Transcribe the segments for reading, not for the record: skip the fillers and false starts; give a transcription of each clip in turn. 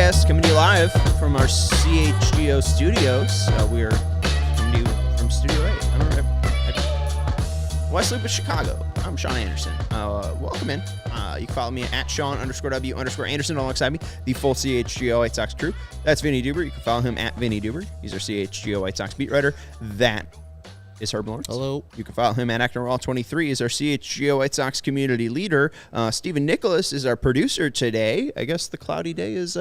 Podcast coming to you live from our CHGO studios. We are coming to you from Studio 8. Wesley with Chicago. I'm Sean Anderson. Welcome in. You can follow me at Sean_W_Anderson alongside me, the full CHGO White Sox crew. That's Vinnie Duber. You can follow him at Vinnie Duber. He's our CHGO White Sox beat writer. That is Herb Lawrence. Hello. You can follow him at ActonRaw23. Is our CHGO White Sox community leader. Stephen Nicholas is our producer today. I guess the cloudy day is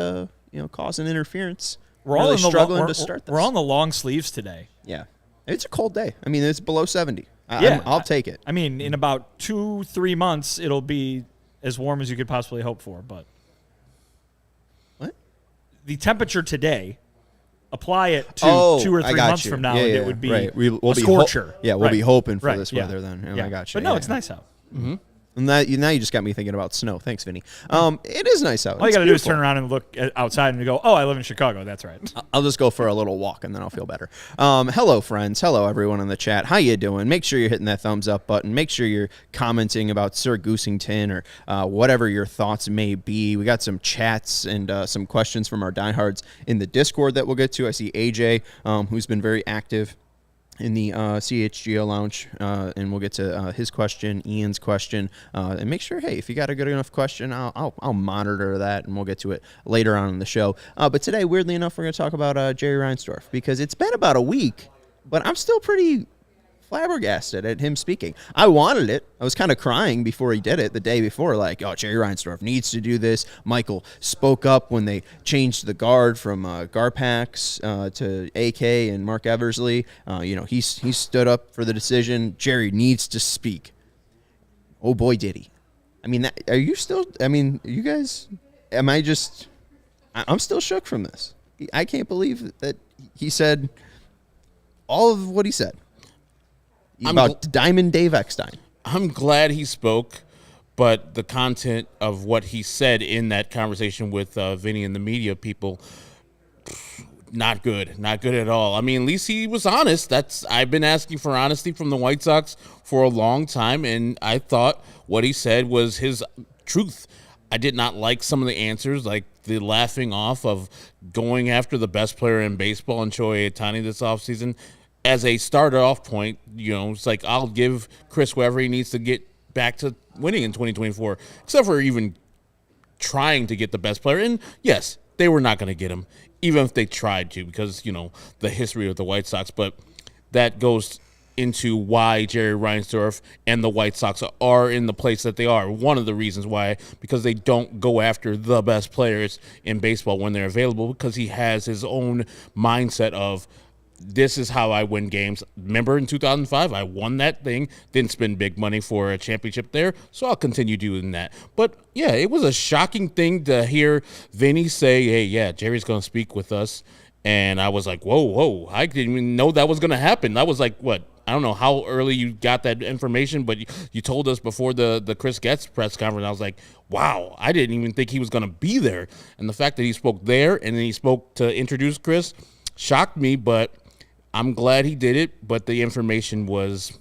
causing interference. We're all struggling to start this. We're on the long sleeves today. Yeah, it's a cold day. I mean, it's below 70. I'll take it. I mean, in about 2-3 months, it'll be as warm as you could possibly hope for. But what? The temperature today. Apply it to 2 or 3 months from now, and it would be a scorcher. We'll be hoping for this weather then. I got you. But no, it's nice out. Mm-hmm. And now you just got me thinking about snow. Thanks, Vinny. It is nice out. All you got to do is turn around and look outside and go, oh, I live in Chicago. That's right. I'll just go for a little walk, and then I'll feel better. Hello, friends. Hello, everyone in the chat. How you doing? Make sure you're hitting that thumbs up button. Make sure you're commenting about Sir Goosington or whatever your thoughts may be. We got some chats and some questions from our diehards in the Discord that we'll get to. I see AJ, who's been very active in the CHGO lounge, and we'll get to his question, Ian's question, and make sure, hey, if you got a good enough question, I'll monitor that, and we'll get to it later on in the show. But today, weirdly enough, we're going to talk about Jerry Reinsdorf, because it's been about a week, but I'm still pretty flabbergasted at him speaking. I wanted it. I was kind of crying before he did it the day before, like, oh, Jerry Reinsdorf needs to do this. Michael spoke up when they changed the guard from Garpax to AK and Mark Eversley. He stood up for the decision. Jerry needs to speak. Oh, boy, did he. I mean, you guys, I'm still shook from this. I can't believe that he said all of what he said. About Diamond Dave Eckstein. I'm glad he spoke, but the content of what he said in that conversation with Vinny and the media people, not good. Not good at all. I mean, at least he was honest. I've been asking for honesty from the White Sox for a long time, and I thought what he said was his truth. I did not like some of the answers, like the laughing off of going after the best player in baseball and Shohei Ohtani this offseason. As a starter off point, it's like I'll give Chris whoever he needs to get back to winning in 2024, except for even trying to get the best player. And yes, they were not going to get him, even if they tried to, because, the history of the White Sox. But that goes into why Jerry Reinsdorf and the White Sox are in the place that they are. One of the reasons why, because they don't go after the best players in baseball when they're available, because he has his own mindset of, this is how I win games. Remember in 2005, I won that thing, didn't spend big money for a championship there, so I'll continue doing that. But, yeah, it was a shocking thing to hear Vinny say, hey, yeah, Jerry's going to speak with us. And I was like, whoa, I didn't even know that was going to happen. That was like, what? I don't know how early you got that information, but you told us before the Chris Getz press conference. I was like, wow, I didn't even think he was going to be there. And the fact that he spoke there and then he spoke to introduce Chris shocked me, but I'm glad he did it, but the information was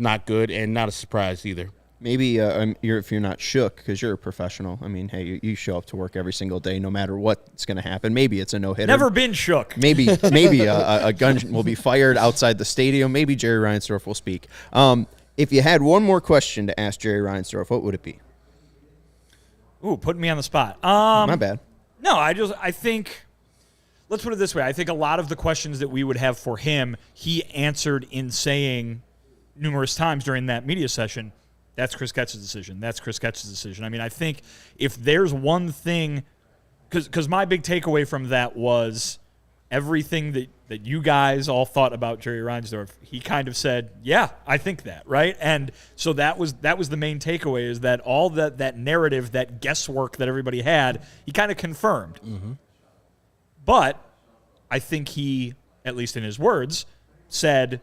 not good and not a surprise either. Maybe if you're not shook because you're a professional. I mean, hey, you show up to work every single day no matter what's going to happen. Maybe it's a no-hitter. Never been shook. Maybe a gun will be fired outside the stadium. Maybe Jerry Reinsdorf will speak. If you had one more question to ask Jerry Reinsdorf, what would it be? Ooh, putting me on the spot. My bad. No, I think... Let's put it this way. I think a lot of the questions that we would have for him, he answered in saying numerous times during that media session, that's Chris Getz's decision. That's Chris Getz's decision. I mean, I think if there's one thing, because my big takeaway from that was everything that you guys all thought about Jerry Reinsdorf, he kind of said, yeah, I think that, right? And so that was the main takeaway, is that all that narrative, that guesswork that everybody had, he kind of confirmed. Mm-hmm. But I think he, at least in his words, said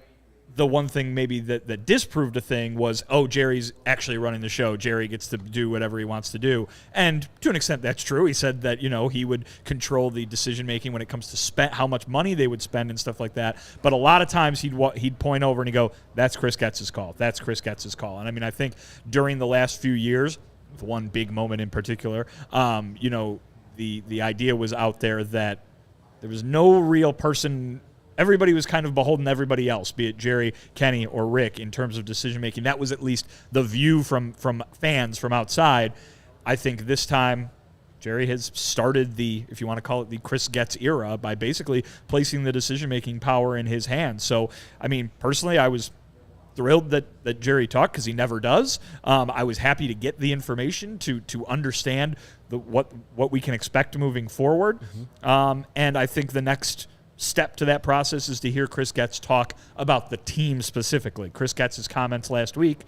the one thing maybe that disproved a thing was, oh, Jerry's actually running the show. Jerry gets to do whatever he wants to do. And to an extent, that's true. He said that, he would control the decision-making when it comes to how much money they would spend and stuff like that. But a lot of times he'd point over and he'd go, that's Chris Getz's call. That's Chris Getz's call. And, I mean, I think during the last few years, with one big moment in particular, the idea was out there that there was no real person. Everybody was kind of beholden to everybody else, be it Jerry, Kenny, or Rick, in terms of decision making. That was at least the view from fans from outside. I think this time Jerry has started the, if you want to call it, the Chris Getz era by basically placing the decision-making power in his hands. So, I mean, personally, I was thrilled that Jerry talked because he never does. I was happy to get the information to understand what we can expect moving forward. And I think the next step to that process is to hear Chris Getz talk about the team specifically. Chris Getz's comments last week,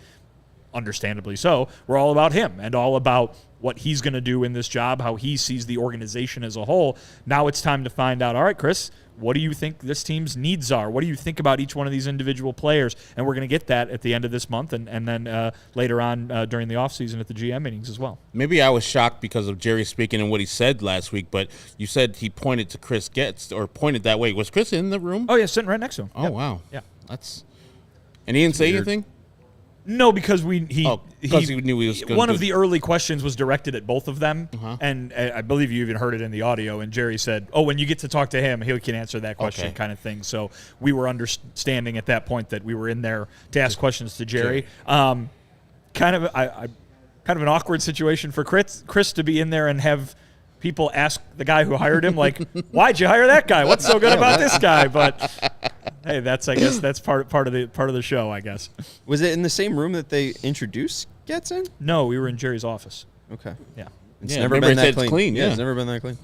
understandably so, were all about him and all about what he's going to do in this job, how he sees the organization as a whole. Now it's time to find out, all right, Chris, what do you think this team's needs are? What do you think about each one of these individual players? And we're going to get that at the end of this month and then later on during the offseason at the GM meetings as well. Maybe I was shocked because of Jerry speaking and what he said last week, but you said he pointed to Chris Getz, or pointed that way. Was Chris in the room? Oh, yeah, sitting right next to him. Oh, Yep. wow. Yeah. And he didn't say anything? No, because he knew he was going one of the early questions was directed at both of them, Uh-huh. and I believe you even heard it in the audio. And Jerry said, "Oh, when you get to talk to him, he can answer that question," Okay. kind of thing. So we were understanding at that point that we were in there to ask questions to Jerry. Kind of an awkward situation for Chris to be in there and have people ask the guy who hired him, like, "Why'd you hire that guy? What's so good about this guy?" But hey, I guess that's part of the show, I guess. Was it in the same room that they introduced Getz in? No, we were in Jerry's office. Okay. Yeah. It's Yeah, never remember been it that said clean. clean, Yeah, yeah. it's never been that clean.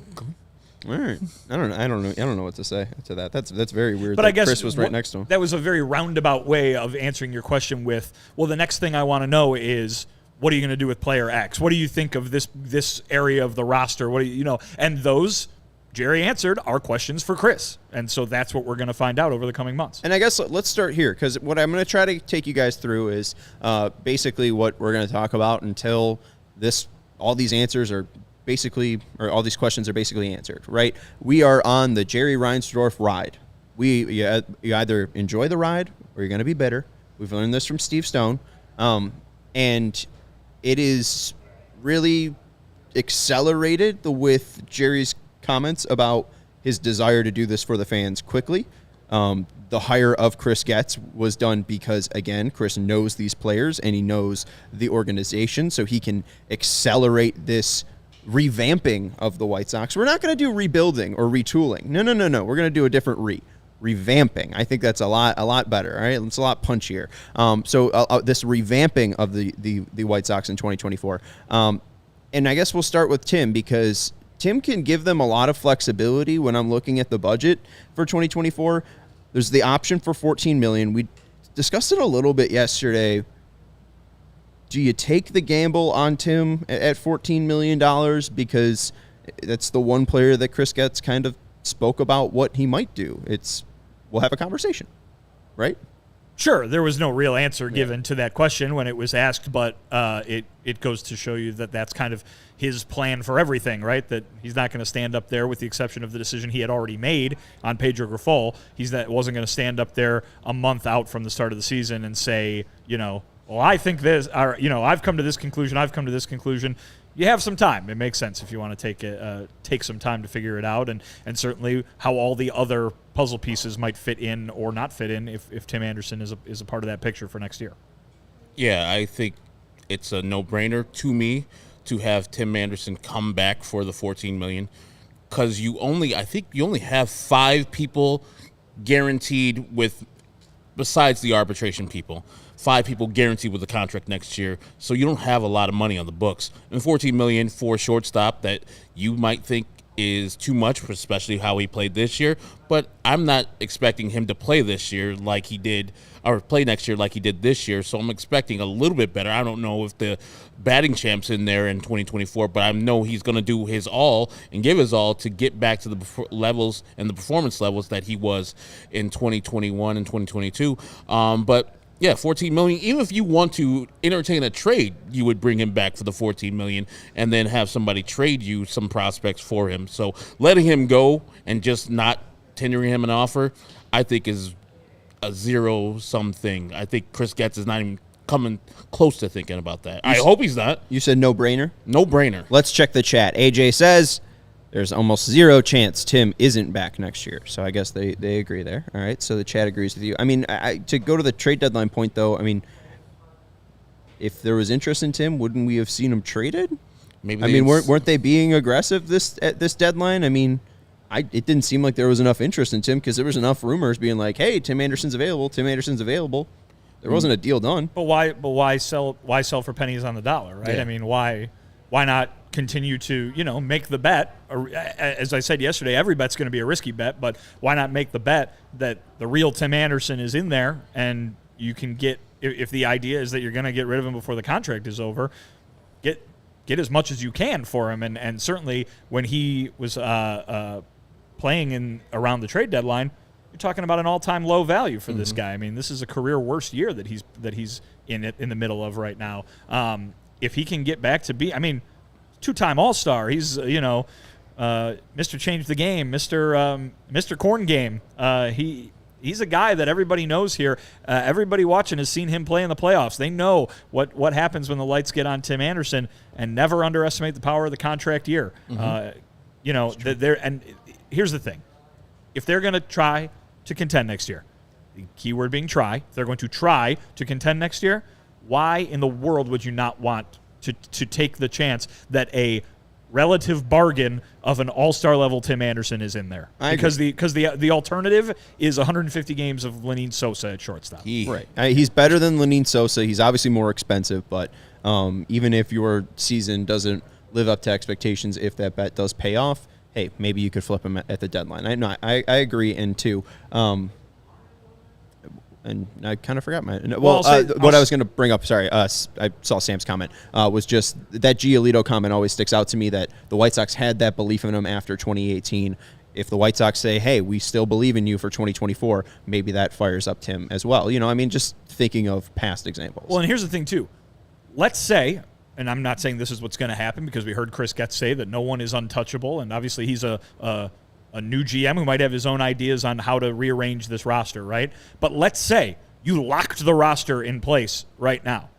All right. I don't know what to say to that. That's very weird. But that I guess Chris was right next to him. That was a very roundabout way of answering your question with, well, the next thing I want to know is, what are you going to do with player X? What do you think of this area of the roster? What do you know? And those, Jerry answered, are questions for Chris. And so that's what we're going to find out over the coming months. And I guess let's start here, because what I'm going to try to take you guys through is basically what we're going to talk about until all these answers are basically, or all these questions are basically answered, right? We are on the Jerry Reinsdorf ride. You either enjoy the ride or you're going to be bitter. We've learned this from Steve Stone. And it is really accelerated with Jerry's comments about his desire to do this for the fans quickly. The hire of Chris Getz was done because, again, Chris knows these players and he knows the organization, so he can accelerate this revamping of the White Sox. We're not going to do rebuilding or retooling. No. We're going to do a different revamping. I think that's a lot better. All right, it's a lot punchier. So this revamping of the White Sox in 2024. And I guess we'll start with Tim, because Tim can give them a lot of flexibility when I'm looking at the budget for 2024. There's the option for $14 million. We discussed it a little bit yesterday. Do you take the gamble on Tim at $14 million? Because that's the one player that Chris Getz kind of spoke about what he might do. We'll have a conversation, right? Sure, there was no real answer given to that question when it was asked, but it goes to show you that that's kind of his plan for everything, right? That he's not going to stand up there, with the exception of the decision he had already made on Pedro Grifol. Wasn't going to stand up there a month out from the start of the season and say, well, I think this, or, I've come to this conclusion, I've come to this conclusion. You have some time. It makes sense if you want to take some time to figure it out, and certainly how all the other puzzle pieces might fit in or not fit in if Tim Anderson is a part of that picture for next year. Yeah, I think it's a no-brainer to me to have Tim Anderson come back for the $14 million, because I think you only have 5 people guaranteed besides the arbitration people. 5 people guaranteed with a contract next year, so you don't have a lot of money on the books. And $14 million for a shortstop that you might think is too much, especially how he played this year. But I'm not expecting him to play this year like he did, or play next year like he did this year. So I'm expecting a little bit better. I don't know if the batting champ's in there in 2024, but I know he's going to do his all and give his all to get back to the levels and the performance levels that he was in 2021 and 2022. But yeah, $14 million. Even if you want to entertain a trade, you would bring him back for the $14 million and then have somebody trade you some prospects for him. So letting him go and just not tendering him an offer, I think is a zero-sum thing. I think Chris Getz is not even coming close to thinking about that. I hope he's not. You said no-brainer? No-brainer. Let's check the chat. AJ says, There's almost zero chance Tim isn't back next year. So I guess they agree there. All right. So the chat agrees with you. I mean, to go to the trade deadline point, though, I mean, if there was interest in Tim, wouldn't we have seen him traded? Maybe. I mean, weren't they being aggressive at this deadline? I mean, it didn't seem like there was enough interest in Tim because there was enough rumors being like, hey, Tim Anderson's available. Tim Anderson's available. There wasn't a deal done. But why sell for pennies on the dollar, right? Yeah. I mean, why not continue to, make the bet? As I said yesterday, every bet's going to be a risky bet, but why not make the bet that the real Tim Anderson is in there and you can get, if the idea is that you're going to get rid of him before the contract is over, get as much as you can for him. And certainly when he was playing in around the trade deadline, you're talking about an all-time low value for this guy. I mean, this is a career worst year that he's in the middle of right now. If he can get back to be, I mean, two-time All-Star. He's Mr. Change the Game, Mr. Corn Game. He's a guy that everybody knows here. Everybody watching has seen him play in the playoffs. They know what happens when the lights get on Tim Anderson, and never underestimate the power of the contract year. And here's the thing. If they're going to try to contend next year, the keyword being try, if they're going to try to contend next year, why in the world would you not want to take the chance that a relative bargain of an all-star level Tim Anderson is in there? Because the alternative is 150 games of Lenine Sosa at shortstop. Right. He's better than Lenine Sosa. He's obviously more expensive, but even if your season doesn't live up to expectations, if that bet does pay off, hey, maybe you could flip him at the deadline. I agree. And two, and I kind of forgot what I was going to bring up. Sorry, I saw Sam's comment. Was just that Giolito comment always sticks out to me, that the White Sox had that belief in him after 2018. If the White Sox say, hey, we still believe in you for 2024, maybe that fires up Tim as well. I mean, just thinking of past examples. Well, and here's the thing too. Let's say, and I'm not saying this is what's going to happen because we heard Chris Getz say that no one is untouchable, and obviously he's a new GM who might have his own ideas on how to rearrange this roster, right? But let's say you locked the roster in place right now.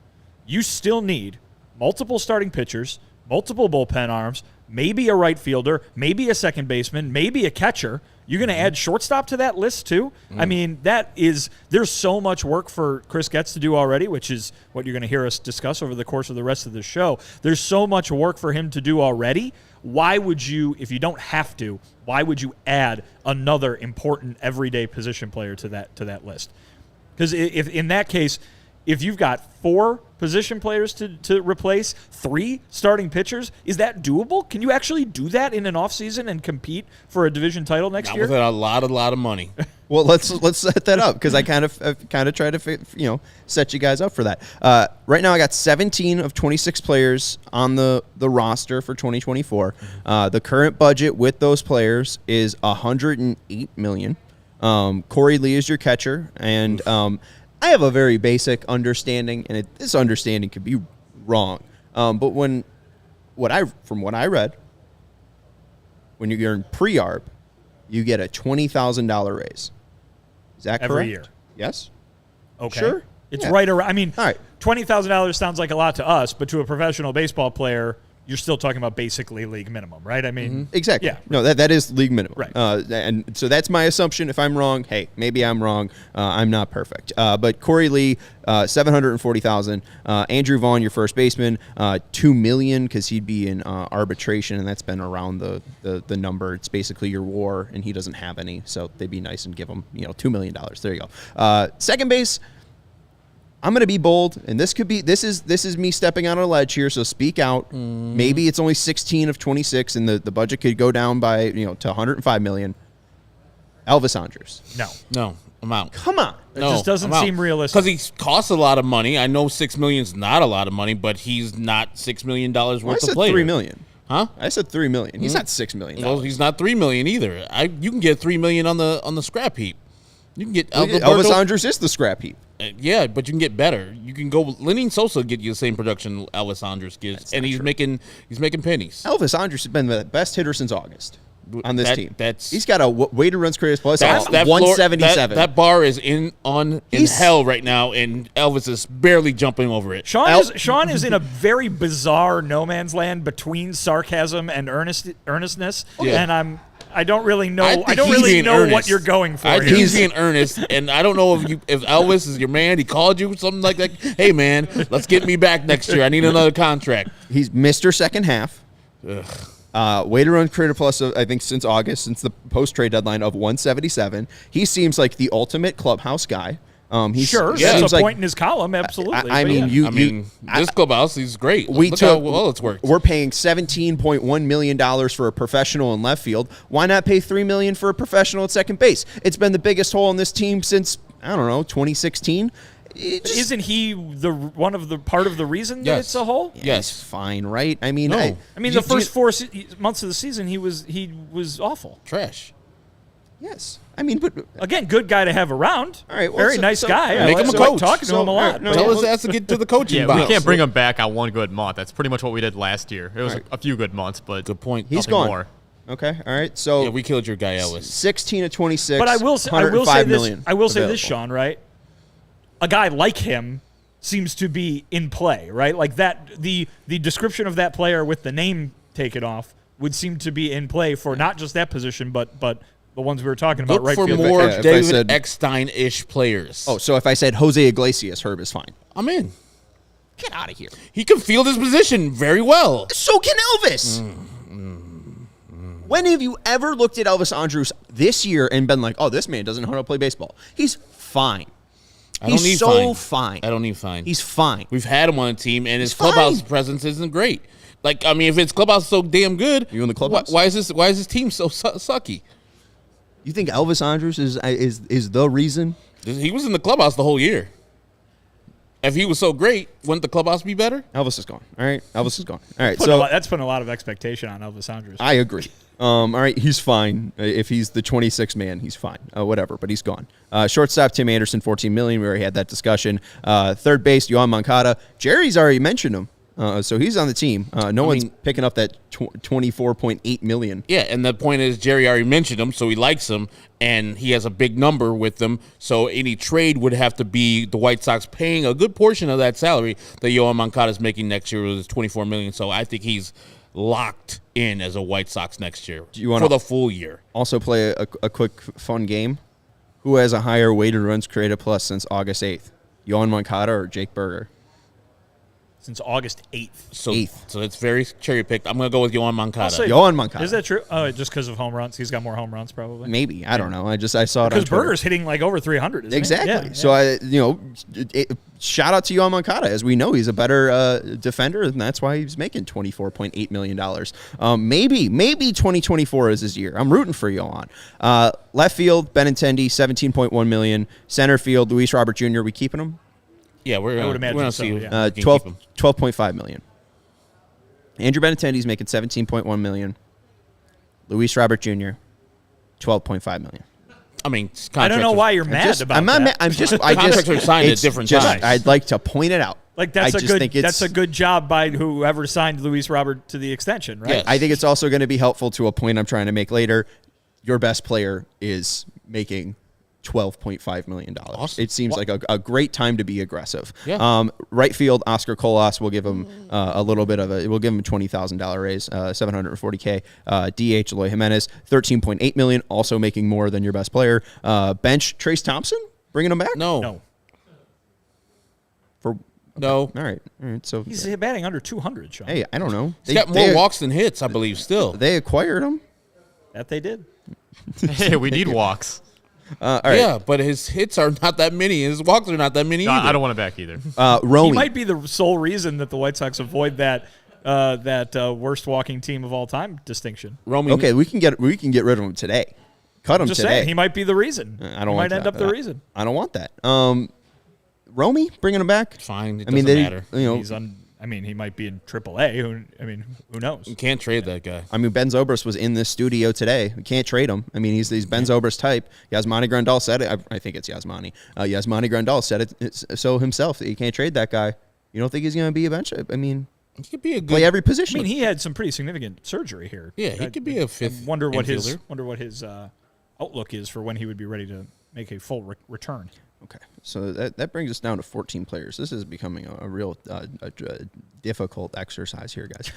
You still need multiple starting pitchers, multiple bullpen arms, maybe a right fielder, maybe a second baseman, maybe a catcher. You're going to add shortstop to that list too? I mean, there's so much work for Chris Getz to do already, which is what you're going to hear us discuss over the course of the rest of the show. There's so much work for him to do already. Why would you, if you don't have to, why would you add another important everyday position player to that list? Because if in that case, if you've got 4 position players to replace 3 starting pitchers, is that doable? Can you actually do that in an offseason and compete for a division title next year? Not with a lot of money. Well, let's set that up, because I kind of try to set you guys up for that. Right now, I got 17 of 26 players on the roster for 2024. The current budget with those players is $108 million. Corey Lee is your catcher, and I have a very basic understanding, and this understanding could be wrong. But from what I read, when you're in pre-arb, you get a $20,000 raise. Is that correct? Every year. Yes. Okay. Sure. It's right around. I mean, all right. $20,000 sounds like a lot to us, but to a professional baseball player, you're still talking about basically league minimum, right? I mean, exactly. Yeah. No, that is league minimum. Right. And so that's my assumption. If I'm wrong, hey, maybe I'm wrong. I'm not perfect. But Corey Lee, $740,000. Andrew Vaughn, your first baseman, $2 million, because he'd be in arbitration, and that's been around the number. It's basically your WAR, and he doesn't have any, so they'd be nice and give him $2 million. There you go. Second base, I'm going to be bold, and this is me stepping on a ledge here, so speak out. Maybe it's only 16 of 26, and the budget could go down by to $105 million. Elvis Andrus. No, I'm out. Come on. It just doesn't seem realistic. Because he costs a lot of money. I know $6 million is not a lot of money, but he's not $6 million worth of player. I said $3 million. Huh? I said $3 million. He's not $6 million. Well, he's not $3 million either. You can get $3 million on the scrap heap. You can get Elvis Andrus is the scrap heap. Yeah, but you can get better. You can go. Lenine Sosa get you the same production Elvis Andrus gets, and he's making pennies. Elvis Andrus has been the best hitter since August. on this team. That's he's got a weighted runs created plus that 177. That bar is in hell right now, and Elvis is barely jumping over it. Sean is in a very bizarre no man's land between sarcasm and earnestness, and I don't really know. I don't really know what you're going for. I think he's being earnest, and I don't know if Elvis is your man. He called you something like that. Hey man, let's get me back next year. I need another contract. He's Mr. Second Half. Weighted runs created plus, I think, since August, since the post trade deadline of 177. He seems like the ultimate clubhouse guy. That's a point in his column, absolutely. I mean, this clubhouse, he's great. Look how well it's worked. We're paying $17.1 million for a professional in left field. Why not pay $3 million for a professional at second base? It's been the biggest hole in this team since, I don't know, 2016. Isn't he part of the reason that it's a hole? Yes, he's fine, right? I mean, the first 4 months of the season, he was awful, trash. Yes, I mean, but again, good guy to have around. All right, very nice guy. Make him a coach. Talking to him a lot. Tell us has to get to the coaching box. We can't bring him back on one good month. That's pretty much what we did last year. It was a few good months, but good point. He's gone. More. Okay, all right. So we killed your guy Elvis. 16 to 26. But I will say this. I will say this, Sean. Right, a guy like him seems to be in play. Right, like that. The description of that player with the name taken off would seem to be in play for not just that position, but the ones we were talking about. Look for more David Eckstein-ish players. Oh, so if I said Jose Iglesias, Herb is fine. I'm in. Get out of here. He can field his position very well. So can Elvis. When have you ever looked at Elvis Andrus this year and been like, oh, this man doesn't know how to play baseball? He's fine. He's so fine. I don't need fine. He's fine. We've had him on a team, and his clubhouse presence isn't great. Like, I mean, if his clubhouse is so damn good, you in the clubhouse? Why is his team so sucky? You think Elvis Andrus is the reason? He was in the clubhouse the whole year. If he was so great, wouldn't the clubhouse be better? Elvis is gone. All right, Elvis is gone. All right, that's putting a lot of expectation on Elvis Andrus. I agree. All right, he's fine. If he's the 26th man, he's fine. Whatever, but he's gone. Shortstop Tim Anderson, $14 million. We already had that discussion. Third base, Yohan Moncada. Jerry's already mentioned him. So he's on the team. No one's picking up that $24.8 million. Yeah, and the point is Jerry already mentioned him, so he likes him, and he has a big number with them. So any trade would have to be the White Sox paying a good portion of that salary that Yohan Moncada is making next year, with $24 million. So I think he's locked in as a White Sox next year for the full year. Also play a quick fun game. Who has a higher weighted runs created plus since August 8th? Yohan Moncada or Jake Berger? Since August 8th. So it's very cherry-picked. I'm going to go with Yohan Moncada. Yohan Moncada. Is that true? Oh, just because of home runs? He's got more home runs probably? Maybe. I don't know. I saw it on Twitter. Because Berger's hitting like over 300, isn't exactly. He? So, shout out to Yohan Moncada. As we know, he's a better defender, and that's why he's making $24.8 million. Maybe 2024 is his year. I'm rooting for Yohan. Left field, Benintendi, $17.1 million. Center field, Luis Robert Jr. We keeping him? Yeah, we're going to see. Yeah. $12.5 million. Andrew Benintendi's making $17.1 million. Luis Robert Jr. $12.5 million. I mean, I don't know why you're mad about that. Contracts are signed at different times. I'd like to point it out. Like that's a good job by whoever signed Luis Robert to the extension, right? Yes. I think it's also going to be helpful to a point I'm trying to make later. Your best player is making $12.5 million. Awesome. It seems like a great time to be aggressive. Yeah. Right field, Oscar Colas will give him a little bit of we'll give him a $20,000 raise, $740K. DH Eloy Jimenez, $13.8 million, also making more than your best player. Bench Trace Thompson, bringing him back? No. All right. So he's batting under 200, Sean. Hey, I don't know. He's got more walks than hits, I believe. Still, they acquired him. That they did. Hey, we need walks. All right. Yeah, but his hits are not that many. His walks are not that many either. I don't want it back either. Romy. He might be the sole reason that the White Sox avoid that worst walking team of all time distinction. Romy. Okay, we can get rid of him today. Cut him just today. Saying, he might be the reason. I don't want might end up the reason. I don't want that. Romy, bringing him back. Fine. It doesn't matter. He might be in AAA. Who knows? You can't trade that guy. Ben Zobrist was in this studio today. We can't trade him. He's Ben Zobrist type. Yasmani Grandal said it. I think it's Yasmani. Yasmani Grandal said it so himself that you can't trade that guy. You don't think he's going to be a bench? He could be a good play every I position. mean, he had some pretty significant surgery here. Yeah, he could be a fifth. Wonder what his infielder. outlook is for when he would be ready to make a full return. Okay, so that brings us down to 14 players. This is becoming a real difficult exercise here, guys.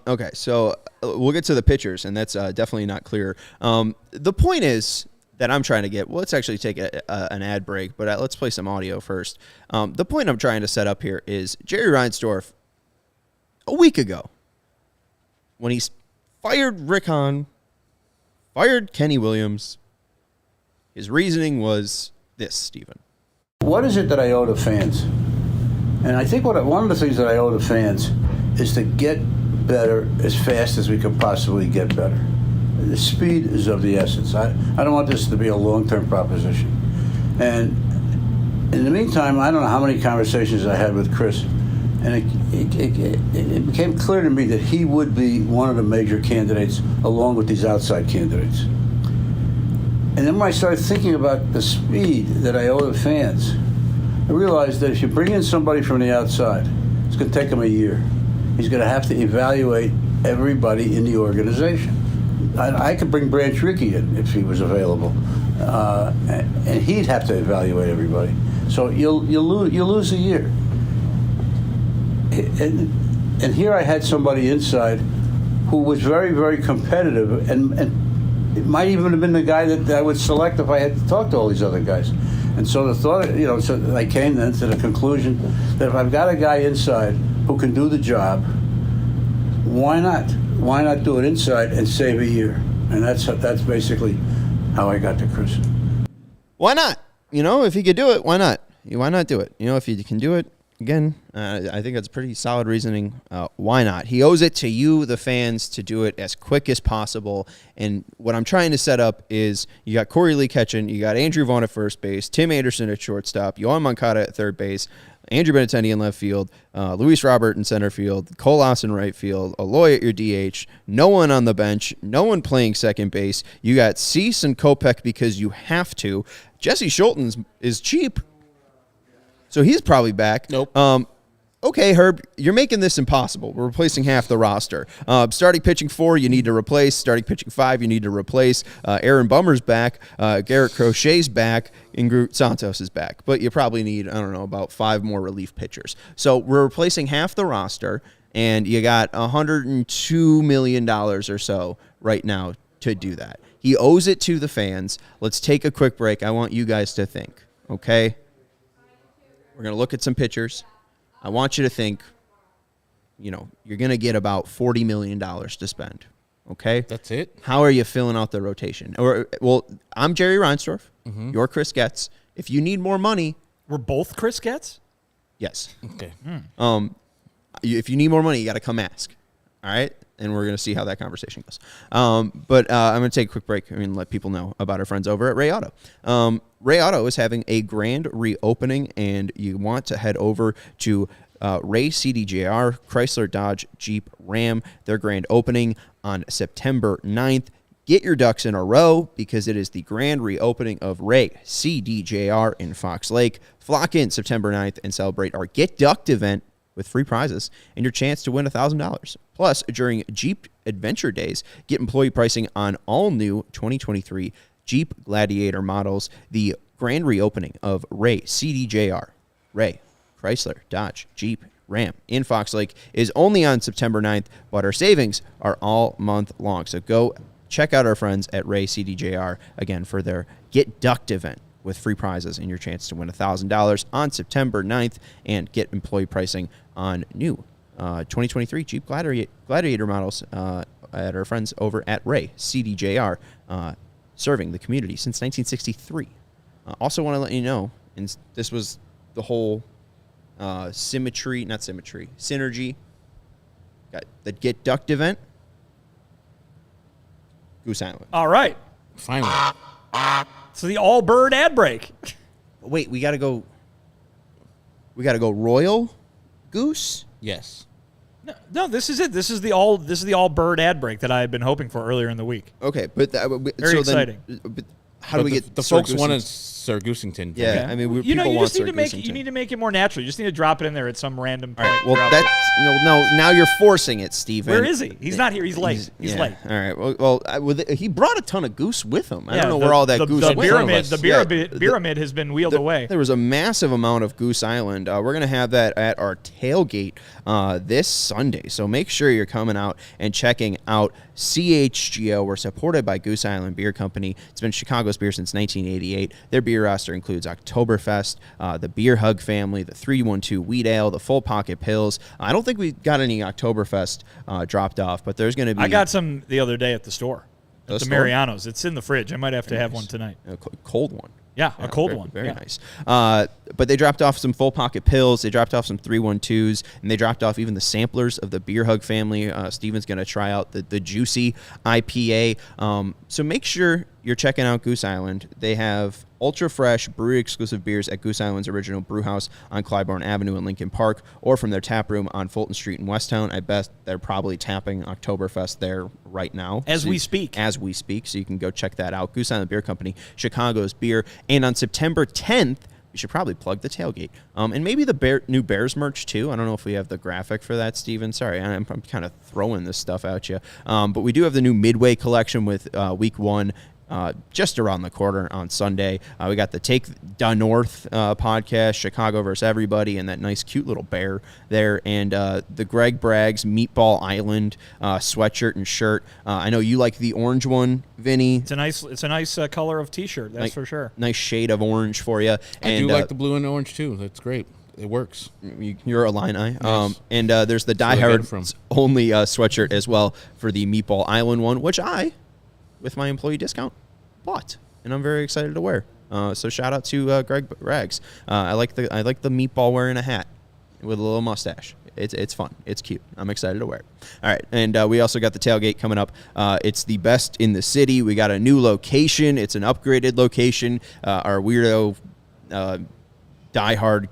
Okay, so we'll get to the pitchers, and that's definitely not clear. The point is that I'm trying to get, well, let's actually take an ad break, but let's play some audio first. The point I'm trying to set up here is Jerry Reinsdorf, a week ago, when he fired Rick Hahn, fired Kenny Williams, his reasoning was this, Stephen. What is it that I owe to fans? And I think one of the things that I owe to fans is to get better as fast as we can possibly get better. The speed is of the essence. I don't want this to be a long-term proposition. And in the meantime, I don't know how many conversations I had with Chris, and it became clear to me that he would be one of the major candidates along with these outside candidates. And then when I started thinking about the speed that I owe the fans, I realized that if you bring in somebody from the outside, it's going to take him a year. He's going to have to evaluate everybody in the organization. I could bring Branch Rickey in if he was available, and he'd have to evaluate everybody. So you'll lose a year. And here I had somebody inside who was very, very competitive, and it might even have been the guy that I would select if I had to talk to all these other guys. And so the thought, so I came then to the conclusion that if I've got a guy inside who can do the job, why not? Why not do it inside and save a year? And that's basically how I got to Chris. Why not? If he could do it, why not? Why not do it? If you can do it, again, I think that's pretty solid reasoning. Why not? He owes it to you, the fans, to do it as quick as possible. And what I'm trying to set up is you got Corey Lee catching, you got Andrew Vaughn at first base, Tim Anderson at shortstop, Yohan Moncada at third base, Andrew Benintendi in left field, Luis Robert in center field, Cole Haas in right field, Aloy at your DH, no one on the bench, no one playing second base. You got Cease and Kopech because you have to. Jesse Schulten is cheap, so he's probably back. Nope. Okay, Herb, you're making this impossible. We're replacing half the roster. Starting pitching 4, you need to replace. Starting pitching 5, you need to replace. Aaron Bummer's back. Garrett Crochet's back. And Groot Santos is back. But you probably need, about 5 more relief pitchers. So we're replacing half the roster, and you got $102 million or so right now to do that. He owes it to the fans. Let's take a quick break. I want you guys to think, okay? We're going to look at some pitchers. I want you to think, you're going to get about $40 million to spend, okay? That's it? How are you filling out the rotation? I'm Jerry Reinsdorf. Mm-hmm. You're Chris Getz. If you need more money. We're both Chris Getz? Yes. Okay. If you need more money, you got to come ask, all right? And we're going to see how that conversation goes. But I'm going to take a quick break and let people know about our friends over at Ray Auto. Ray Auto is having a grand reopening, and you want to head over to Ray CDJR, Chrysler, Dodge, Jeep, Ram, their grand opening on September 9th. Get your ducks in a row because it is the grand reopening of Ray CDJR in Fox Lake. Flock in September 9th and celebrate our Get Ducked event with free prizes and your chance to win $1,000. Plus, during Jeep Adventure Days, get employee pricing on all new 2023 Jeep Gladiator models. The grand reopening of Ray CDJR, Ray, Chrysler, Dodge, Jeep, Ram in Fox Lake is only on September 9th, but our savings are all month long. So go check out our friends at Ray CDJR, again, for their Get Ducked event with free prizes and your chance to win $1,000 on September 9th, and get employee pricing on new 2023 Jeep Gladiator models at our friends over at Ray CDJR, serving the community since 1963. Also want to let you know, and this was the whole synergy, got the Get Ducked event, Goose Island. All right. Finally. So the all-bird ad break. Wait, we gotta go Royal Goose? Yes. No, this is it. This is the all-bird ad break that I had been hoping for earlier in the week. Okay, but Very exciting. how do we get the Sir folks Goosington? wanted Sir Goosington? Yeah, I mean, people you want just need Sir to make Goosington. you need to make it more natural. You just need to drop it in there at some random point. All right, well, throughout that's no. Now you're forcing it, Steven. Where is he? He's not here. He's late. He's yeah. late. All right. He brought a ton of goose with him. I Yeah, don't know where all that goose went. The pyramid has been wheeled away. There was a massive amount of Goose Island. We're going to have that at our tailgate this Sunday. So make sure you're coming out and checking out CHGO. We're supported by Goose Island Beer Company. It's been Chicago's beer since 1988. Their beer roster includes Oktoberfest, the Beer Hug family, the 312 Wheat Ale, the Full Pocket Pills. I don't think we got any Oktoberfest dropped off, but there's going to be... I got some the other day at the store. At the store? Mariano's. It's in the fridge. I might have to have one tonight. A cold one. Yeah, a cold very, one. Very Yeah. nice. But they dropped off some Full Pocket Pills. They dropped off some 312s, and they dropped off even the samplers of the Beer Hug family. Steven's going to try out the Juicy IPA. So make sure you're checking out Goose Island. They have ultra fresh brewery exclusive beers at Goose Island's original brew house on Clybourne Avenue in Lincoln Park, or from their tap room on Fulton Street in Westtown. I bet they're probably tapping Oktoberfest there right now. As we speak. As we speak. So you can go check that out. Goose Island Beer Company, Chicago's beer. And on September 10th, we should probably plug the tailgate. And maybe the new Bears merch, too. I don't know if we have the graphic for that, Steven. Sorry, I'm kind of throwing this stuff at you. But we do have the new Midway collection with Week 1 just around the corner on Sunday. We got the Take Da North podcast, Chicago versus Everybody, and that nice, cute little bear there, and the Greg Bragg's Meatball Island sweatshirt and shirt. I know you like the orange one, Vinny. It's a nice color of T-shirt. That's for sure. Nice shade of orange for you. I do like the blue and orange too. That's great. It works. You're a Illini. Yes. And there's the Die Hard only sweatshirt as well for the Meatball Island one, which I, with my employee discount, bought, and I'm very excited to wear. So shout out to Greg Rags. I like the meatball wearing a hat with a little mustache. It's fun. It's cute. I'm excited to wear it. All right, and we also got the tailgate coming up. It's the best in the city. We got a new location. It's an upgraded location. Our weirdo diehard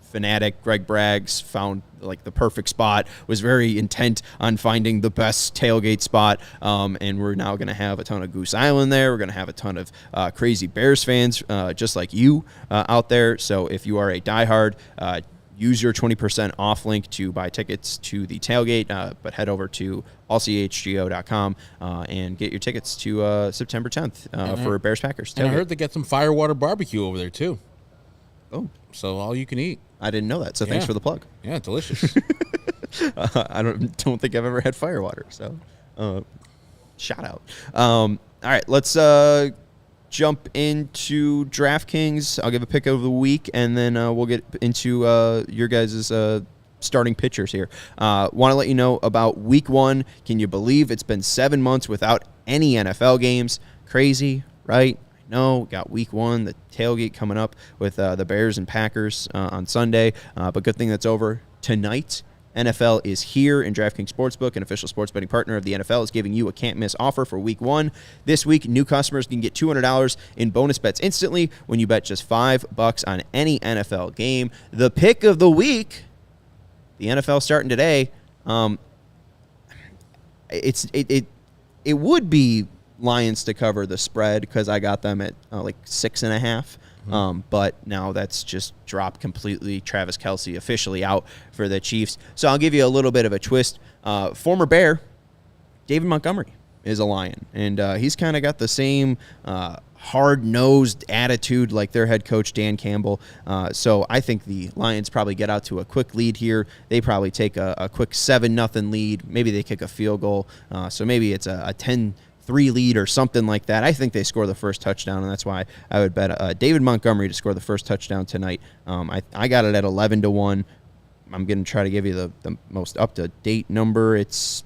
fanatic Greg Braggs found like the perfect spot, was very intent on finding the best tailgate spot, and we're now going to have a ton of Goose Island there. We're going to have a ton of crazy Bears fans just like you out there. So if you are a diehard, use your 20% off link to buy tickets to the tailgate, but head over to allchgo.com and get your tickets to September 10th for Bears Packers tailgate. And I heard they got some firewater barbecue over there too. Oh, so all you can eat. I didn't know that. So thanks for the plug. Yeah, delicious. I don't think I've ever had firewater. So shout out. All right, let's jump into DraftKings. I'll give a pick of the week, and then we'll get into your guys' starting pitchers here. Want to let you know about Week 1. Can you believe it's been 7 months without any NFL games? Crazy, right? No, got Week 1, the tailgate coming up with the Bears and Packers on Sunday. But good thing that's over tonight. NFL is here, and DraftKings Sportsbook, an official sports betting partner of the NFL, is giving you a can't-miss offer for Week 1. This week, new customers can get $200 in bonus bets instantly when you bet just $5 on any NFL game. The pick of the week, the NFL starting today, it would be Lions to cover the spread because I got them at like 6.5. But now that's just dropped completely. Travis Kelce officially out for the Chiefs. So I'll give you a little bit of a twist. Former Bear, David Montgomery, is a Lion. And he's kind of got the same hard-nosed attitude like their head coach, Dan Campbell. So I think the Lions probably get out to a quick lead here. They probably take a quick 7-0 lead. Maybe they kick a field goal. So maybe it's a 10-3 lead or something like that. I think they score the first touchdown, and that's why I would bet David Montgomery to score the first touchdown tonight. I got it at 11-1. I'm going to try to give you the most up-to-date number. It's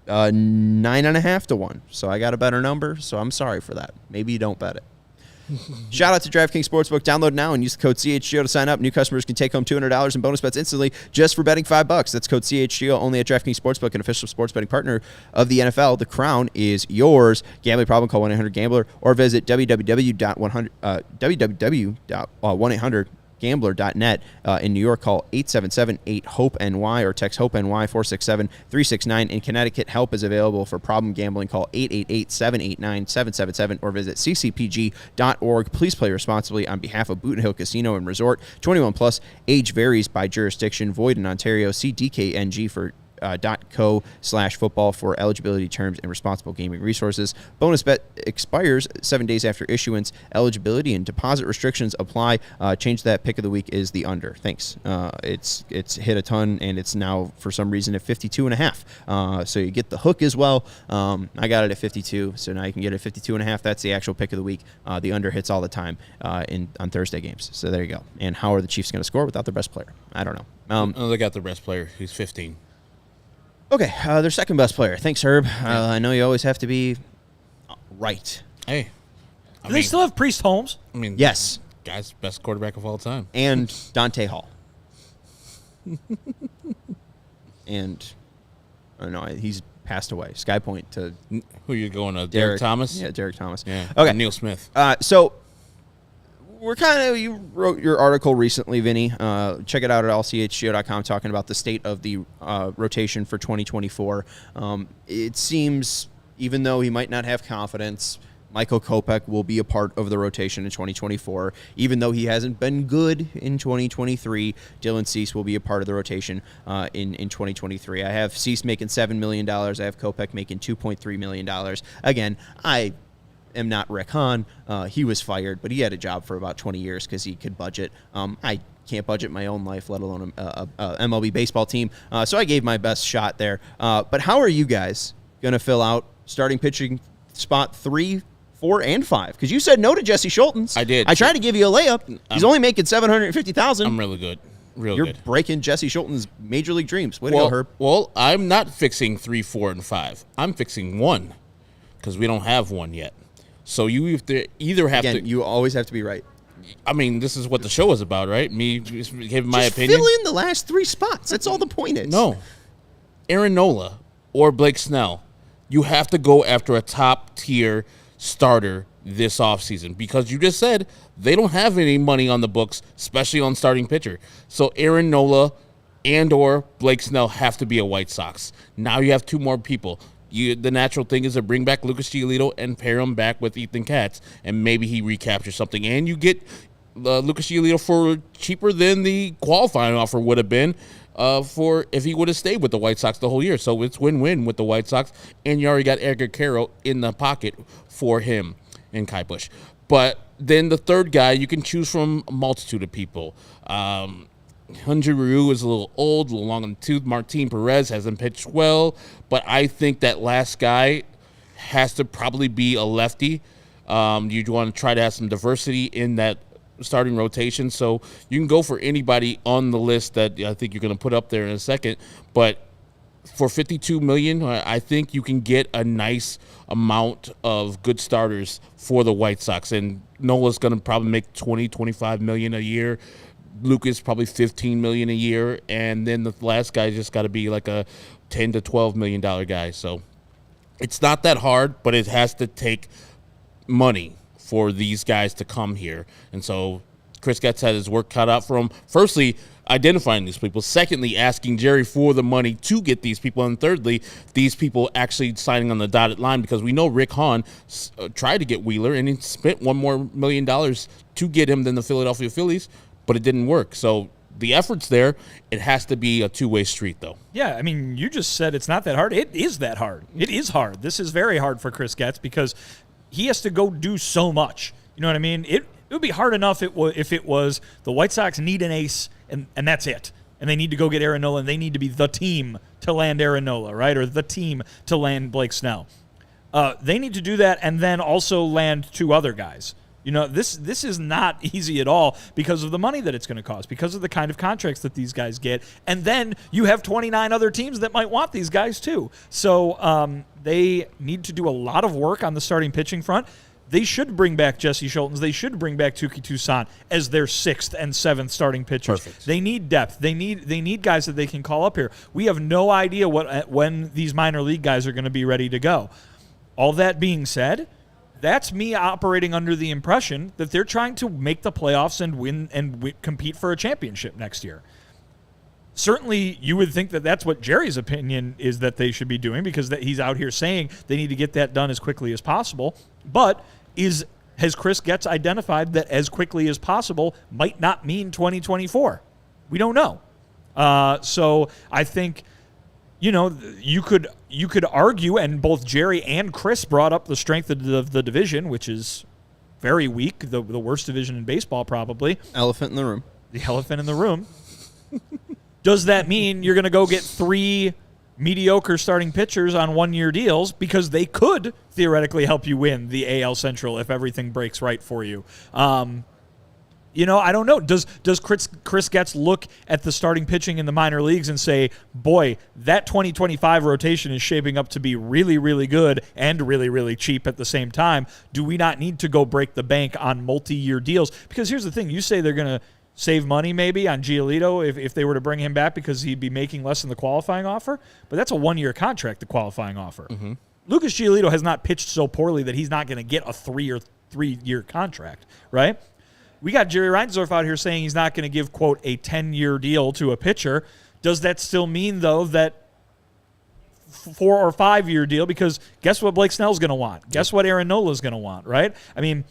9.5-1. So I got a better number, so I'm sorry for that. Maybe you don't bet it. Shout out to DraftKings Sportsbook. Download now and use the code CHGO to sign up. New customers can take home $200 in bonus bets instantly just for betting $5. That's code CHGO only at DraftKings Sportsbook, an official sports betting partner of the NFL. The crown is yours. Gambling problem? Call 1-800-GAMBLER or visit www.100 gambler.net. In New York, call 877-8-HOPE-NY or text HOPE-NY 467-369. In Connecticut, help is available for problem gambling. Call 888-789-777 or visit ccpg.org. Please play responsibly on behalf of Boot Hill Casino and Resort. 21 plus. Age varies by jurisdiction. Void in Ontario. See DKNG for .co/football for eligibility terms and responsible gaming resources. Bonus bet expires 7 days after issuance. Eligibility and deposit restrictions apply. Change that. Pick of the week is the under. Thanks. It's hit a ton, and it's now for some reason at 52.5. So you get the hook as well. I got it at 52, so now you can get it at 52.5. That's the actual pick of the week. The under hits all the time on Thursday games. So there you go. And how are the Chiefs going to score without their best player? I don't know. They got the best player. He's 15. Okay, their second best player. Thanks, Herb. I know you always have to be right. Hey. Do they still have Priest Holmes? I mean, Yes, guy's best quarterback of all time. and Dante Hall. And, I don't know, he's passed away. Sky Point to Who you going to? Derek Thomas? Yeah, Derek Thomas. Yeah. Okay. Neil Smith. So we're you wrote your article recently, Vinny. Check it out at allchgo.com, talking about the state of the rotation for 2024. It seems, even though he might not have confidence, Michael Kopech will be a part of the rotation in 2024. Even though he hasn't been good in 2023, Dylan Cease will be a part of the rotation in 2023. I have Cease making $7 million. I have Kopech making $2.3 million. Again, I am not Rick Hahn. He was fired, but he had a job for about 20 years because he could budget. I can't budget my own life, let alone a MLB baseball team. So I gave my best shot there. But how are you guys going to fill out starting pitching spot 3, 4, and 5? Because you said no to Jesse Schultens. I did. I tried to give you a layup. He's only making $750,000. I'm really good. You're You're breaking Jesse Schulten's major league dreams. Way to well, go, Herb. Well, I'm not fixing 3, 4, and 5. I'm fixing 1 because we don't have 1 yet. So you either have Again, to. you always have to be right. I mean, this is what the show is about, right? Me giving my Just opinion. fill in the last 3 spots. That's all the point is. No. Aaron Nola or Blake Snell, you have to go after a top-tier starter this offseason because you just said they don't have any money on the books, especially on starting pitcher. So Aaron Nola and or Blake Snell have to be a White Sox. Now you have 2 more people. The natural thing is to bring back Lucas Giolito and pair him back with Ethan Katz, and maybe he recaptures something. And you get Lucas Giolito for cheaper than the qualifying offer would have been for if he would have stayed with the White Sox the whole year. So it's win-win with the White Sox, and you already got Edgar Caro in the pocket for him and Kai Busch. But then the third guy, you can choose from a multitude of people. Hyun-Jin Ryu is a little old, a little long in the tooth. Martin Perez hasn't pitched well, but I think that last guy has to probably be a lefty. You want to try to have some diversity in that starting rotation, so you can go for anybody on the list that I think you're going to put up there in a second. But for $52 million, I think you can get a nice amount of good starters for the White Sox. And Nola's going to probably make $20-25 million a year. Lucas probably $15 million a year, and then the last guy just got to be like a $10 to $12 million guy. So it's not that hard, but it has to take money for these guys to come here. And so Chris Getz had his work cut out for him. Firstly, identifying these people. Secondly, asking Jerry for the money to get these people. And thirdly, these people actually signing on the dotted line, because we know Rick Hahn tried to get Wheeler, and he spent $1 more million to get him than the Philadelphia Phillies, but it didn't work. So the effort's there. It has to be a two-way street, though. Yeah, I mean, you just said it's not that hard. It is that hard. It is hard. This is very hard for Chris Getz because he has to go do so much. You know what I mean? It would be hard enough if it was the White Sox need an ace, and that's it. And they need to go get Aaron Nola, and they need to be the team to land Aaron Nola, right? Or the team to land Blake Snell. They need to do that and then also land two other guys. You know, this is not easy at all because of the money that it's going to cost, because of the kind of contracts that these guys get. And then you have 29 other teams that might want these guys too. So they need to do a lot of work on the starting pitching front. They should bring back Jesse Schultens. They should bring back Touki Toussaint as their 6th and 7th starting pitchers. Perfect. They need depth. They need guys that they can call up here. We have no idea when these minor league guys are going to be ready to go. All that being said, that's me operating under the impression that they're trying to make the playoffs and win and compete for a championship next year. Certainly, you would think that that's what Jerry's opinion is that they should be doing, because that he's out here saying they need to get that done as quickly as possible. But has Chris Getz identified that as quickly as possible might not mean 2024? We don't know. So I think, you could argue, and both Jerry and Chris brought up the strength of the division, which is very weak, the worst division in baseball probably. Elephant in the room. The elephant in the room. Does that mean you're going to go get 3 mediocre starting pitchers on 1-year deals, because they could theoretically help you win the AL Central if everything breaks right for you? I don't know. Does Chris Getz look at the starting pitching in the minor leagues and say, boy, that 2025 rotation is shaping up to be really, really good and really, really cheap at the same time? Do we not need to go break the bank on multi-year deals? Because here's the thing. You say they're going to save money maybe on Giolito if they were to bring him back, because he'd be making less than the qualifying offer. But that's a 1-year contract, the qualifying offer. Mm-hmm. Lucas Giolito has not pitched so poorly that he's not going to get a 3-year contract, right? We got Jerry Reinsdorf out here saying he's not going to give, quote, a 10-year deal to a pitcher. Does that still mean, though, that 4 or 5-year deal? Because guess what Blake Snell's going to want? Guess what Aaron Nola's going to want, right? I mean,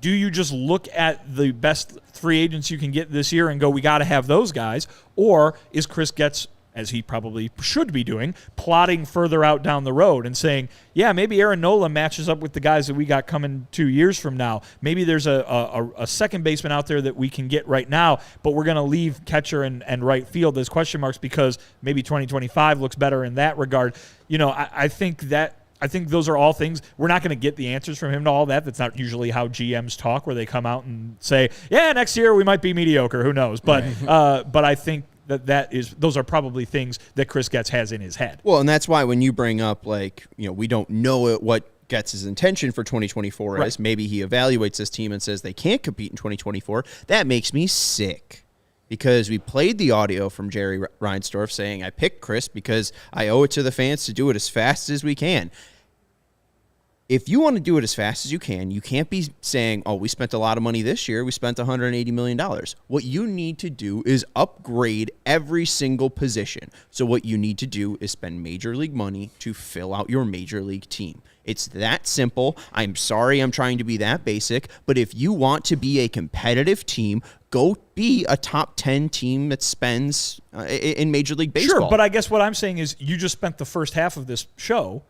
do you just look at the best free agents you can get this year and go, we got to have those guys? Or is Chris Getz, as he probably should be doing, plotting further out down the road and saying, yeah, maybe Aaron Nola matches up with the guys that we got coming 2 years from now. Maybe there's a second baseman out there that we can get right now, but we're going to leave catcher and right field as question marks because maybe 2025 looks better in that regard. I think those are all things. We're not going to get the answers from him to all that. That's not usually how GMs talk, where they come out and say, yeah, next year we might be mediocre. Who knows? But but I think those are probably things that Chris Getz has in his head. Well, and that's why when you bring up, we don't know what Getz's intention for 2024 is. Right. Maybe he evaluates this team and says they can't compete in 2024. That makes me sick. Because we played the audio from Jerry Reinsdorf saying, I picked Chris because I owe it to the fans to do it as fast as we can. If you want to do it as fast as you can't be saying, oh, we spent a lot of money this year. We spent $180 million. What you need to do is upgrade every single position. So what you need to do is spend major league money to fill out your major league team. It's that simple. I'm sorry I'm trying to be that basic, but if you want to be a competitive team, go be a top 10 team that spends in Major League Baseball. Sure, but I guess what I'm saying is you just spent the first half of this show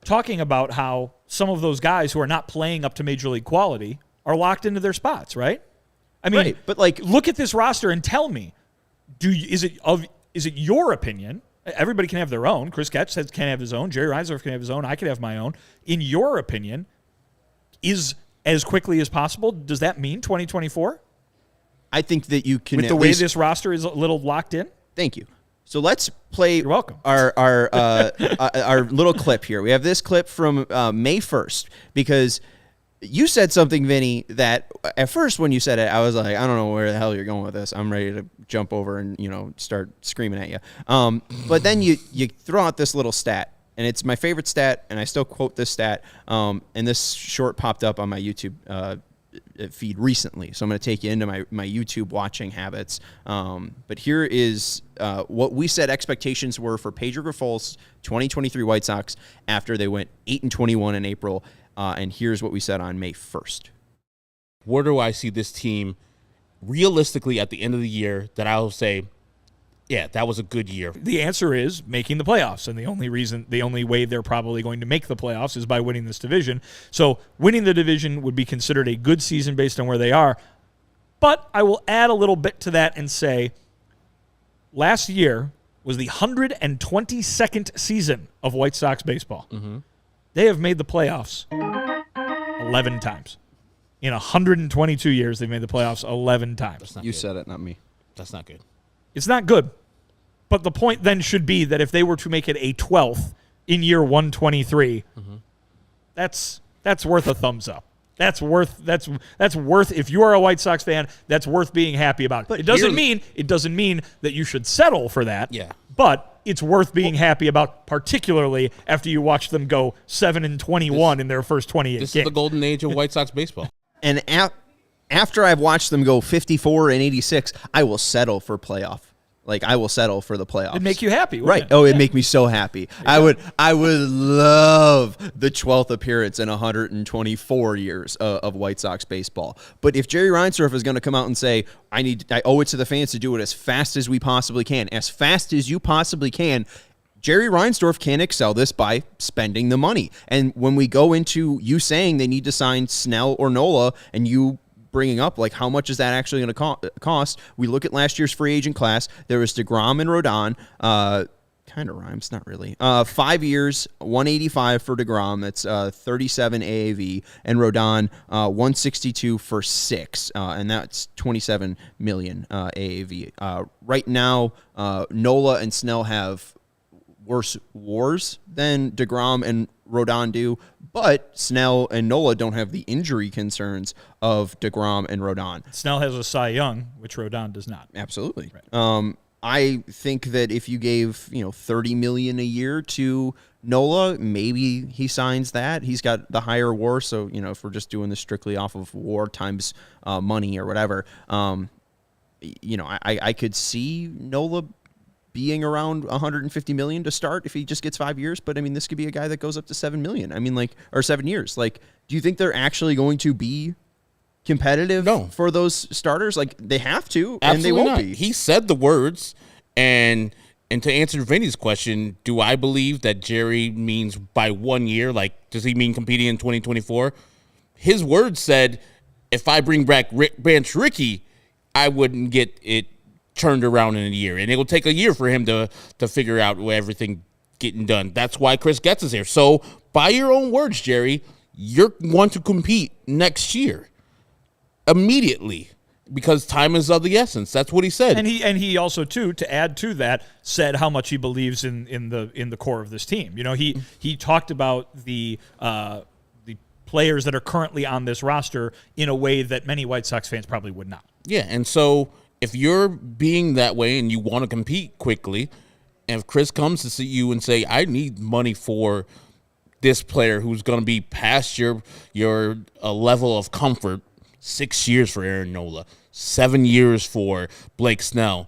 talking about how some of those guys who are not playing up to Major League quality are locked into their spots, right? I mean, right, but look at this roster and tell me, is it your opinion? Everybody can have their own. Chris Getz can have his own. Jerry Reinsdorf can have his own. I can have my own. In your opinion, is as quickly as possible, does that mean 2024? I think that you can. With the way this roster is a little locked in? Thank you. So let's play. You're welcome. Our little clip here. We have this clip from May 1st, because you said something, Vinny, that at first when you said it, I was like, I don't know where the hell you're going with this. I'm ready to jump over and start screaming at you. But then you throw out this little stat, and it's my favorite stat, and I still quote this stat. And this short popped up on my YouTube feed recently, so I'm going to take you into my YouTube watching habits. But here is what we said expectations were for Pedro Grifol's 2023 White Sox after they went 8-21 in April. And here's what we said on May 1st. Where do I see this team realistically at the end of the year that I'll say, yeah, that was a good year? The answer is making the playoffs, and the only way they're probably going to make the playoffs is by winning this division. So winning the division would be considered a good season based on where they are. But I will add a little bit to that and say last year was the 122nd season of White Sox baseball. Mm-hmm. They have made the playoffs 11 times. In 122 years, they've made the playoffs 11 times. You said it, not me. That's not good. It's not good. But the point then should be that if they were to make it a 12th in year 123, that's worth a thumbs up. That's worth if you are a White Sox fan, that's worth being happy about. But it doesn't mean that you should settle for that. Yeah. But it's worth being happy about, particularly after you watch them go 7-21 in their first 28 This games. is the golden age of White Sox baseball. And after I've watched them go 54-86, I will settle for playoff. Like, I will settle for the playoffs. It'd make you happy, right? wouldn't it? Oh, it'd make me so happy. I would love the 12th appearance in 124 years of White Sox baseball. But if Jerry Reinsdorf is going to come out and say, I owe it to the fans to do it as fast as we possibly can, as fast as you possibly can, Jerry Reinsdorf can excel this by spending the money. And when we go into you saying they need to sign Snell or Nola, and you bringing up, like, how much is that actually going to cost? We look at last year's free agent class. There was DeGrom and Rodon. Kind of rhymes, not really. 5 years, 185 for DeGrom. That's 37 AAV. And Rodon, 162 for 6. And that's 27 million AAV. Right now, Nola and Snell have worse WARs than DeGrom and Rodon do, but Snell and Nola don't have the injury concerns of DeGrom and Rodon. Snell has a Cy Young, which Rodon does not. Absolutely. Right. I think that if you gave $30 million a year to Nola, maybe he signs that. He's got the higher WAR, so if we're just doing this strictly off of WAR times money or whatever, I could see Nola being around 150 million to start if he just gets 5 years. But I mean, this could be a guy that goes up to 7 million. I mean, or 7 years. Like, do you think they're actually going to be competitive for those starters? Like, they have to, Absolutely and they won't not. be. He said the words, and to answer Vinny's question, do I believe that Jerry means by 1 year? Like, does he mean competing in 2024? His words said, if I bring back Branch Rickey, I wouldn't get it turned around in a year, and it will take a year for him to figure out everything getting done. That's why Chris Getz is here. So, by your own words, Jerry, you want to compete next year immediately because time is of the essence. That's what he said. And he also, too, to add to that, said how much he believes in the core of this team. He talked about the players that are currently on this roster in a way that many White Sox fans probably would not. Yeah, and so if you're being that way and you want to compete quickly, and if Chris comes to see you and say, I need money for this player who's going to be past your level of comfort, 6 years for Aaron Nola, 7 years for Blake Snell,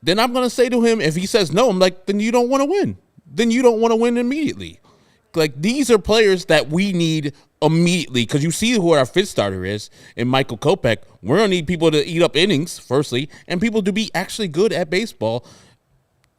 then I'm going to say to him, if he says no, I'm like, then you don't want to win. Then you don't want to win immediately. Like, these are players that we need immediately, because you see who our fifth starter is in Michael Kopech. We're going to need people to eat up innings, firstly, and people to be actually good at baseball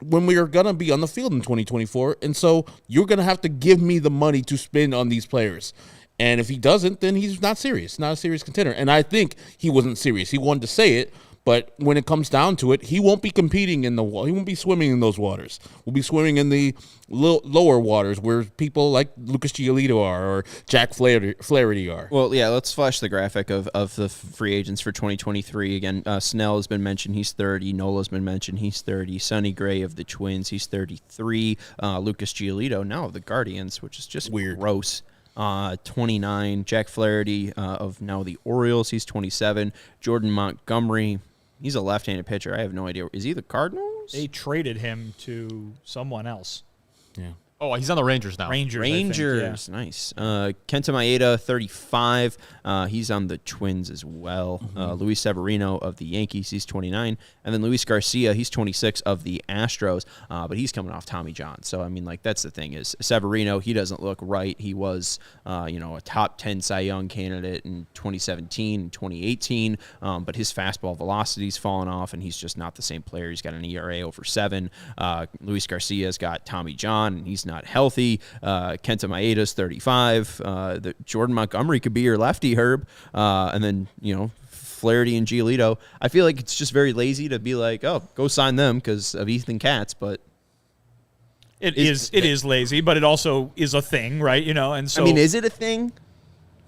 when we are going to be on the field in 2024. And so you're going to have to give me the money to spend on these players. And if he doesn't, then he's not serious, not a serious contender. And I think he wasn't serious. He wanted to say it, but when it comes down to it, he won't be competing in the he won't be swimming in those waters. We'll be swimming in the lower waters where people like Lucas Giolito are or Jack Flaherty are. Well, yeah, let's flash the graphic of the free agents for 2023. Again, Snell has been mentioned. He's 30. Nola's been mentioned. He's 30. Sonny Gray of the Twins. He's 33. Lucas Giolito, now of the Guardians, which is just weird. Gross. 29. Jack Flaherty of now the Orioles. He's 27. Jordan Montgomery. He's a left-handed pitcher. I have no idea. Is he the Cardinals? They traded him to someone else. Yeah. Oh, he's on the Rangers now. Rangers, Nice. Kenta Maeda, 35. He's on the Twins as well. Luis Severino of the Yankees, he's 29. And then Luis Garcia, he's 26 of the Astros, but he's coming off Tommy John. So, I mean, like, that's the thing is Severino, he doesn't look right. He was, a top 10 Cy Young candidate in 2017 and 2018, but his fastball velocity's fallen off, and he's just not the same player. He's got an ERA over 7. Luis Garcia's got Tommy John, and he's not healthy. Kenta Maeda's 35. Jordan Montgomery could be your lefty, Herb. And then, Flaherty and Giolito. I feel like it's just very lazy to be like, oh, go sign them because of Ethan Katz, but it is lazy, but it also is a thing, right? And so, I mean, is it a thing?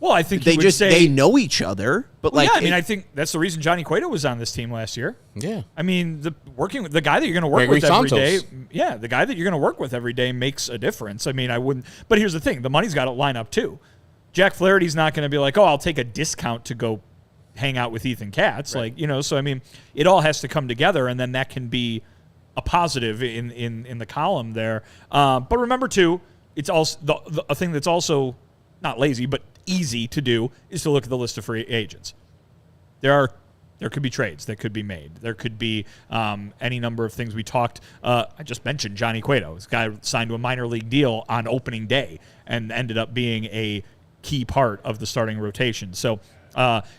Well, I think they know each other, but I think that's the reason Johnny Cueto was on this team last year. Yeah. I mean, the guy that you're going to work Gregory with every Santos. day. Yeah, the guy that you're going to work with every day makes a difference. I mean, I wouldn't. But here's the thing: the money's got to line up too. Jack Flaherty's not going to be like, oh, I'll take a discount to go hang out with Ethan Katz, right. So I mean, it all has to come together, and then that can be a positive in the column there. But remember, too, it's also a thing that's also not lazy, but easy to do is to look at the list of free agents. There could be trades that could be made. There could be any number of things we talked. I just mentioned Johnny Cueto. This guy signed to a minor league deal on opening day and ended up being a key part of the starting rotation. So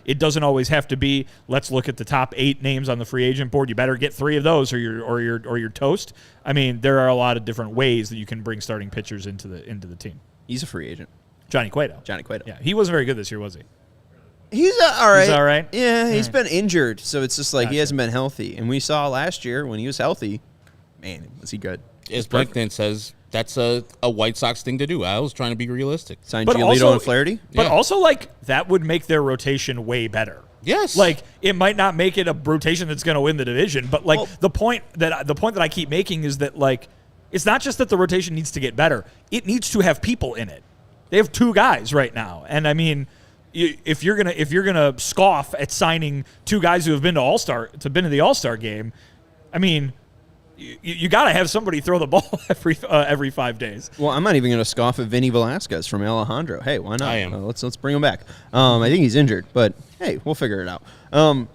it doesn't always have to be, let's look at the top 8 names on the free agent board. You better get 3 of those or you're toast. I mean, there are a lot of different ways that you can bring starting pitchers into the team. He's a free agent. Johnny Cueto. Yeah, he wasn't very good this year, was he? He's all right. He's all right? Yeah, he's been injured, so it's just like he hasn't been healthy. And we saw last year when he was healthy, man, was he good. As Blankton says, that's a White Sox thing to do. I was trying to be realistic. Signed Giolito and Flaherty. But Yeah. also, like, that would make their rotation way better. Yes. Like, it might not make it a rotation that's going to win the division, but, like, the point that I keep making is that, like, it's not just that the rotation needs to get better. It needs to have people in it. They have 2 guys right now. And, I mean, if you're gonna scoff at signing 2 guys who have been to the All-Star game, I mean, you got to have somebody throw the ball every 5 days. Well, I'm not even going to scoff at Vinny Velasquez from Alejandro. Hey, why not? I am. Let's bring him back. I think he's injured, but hey, we'll figure it out. Not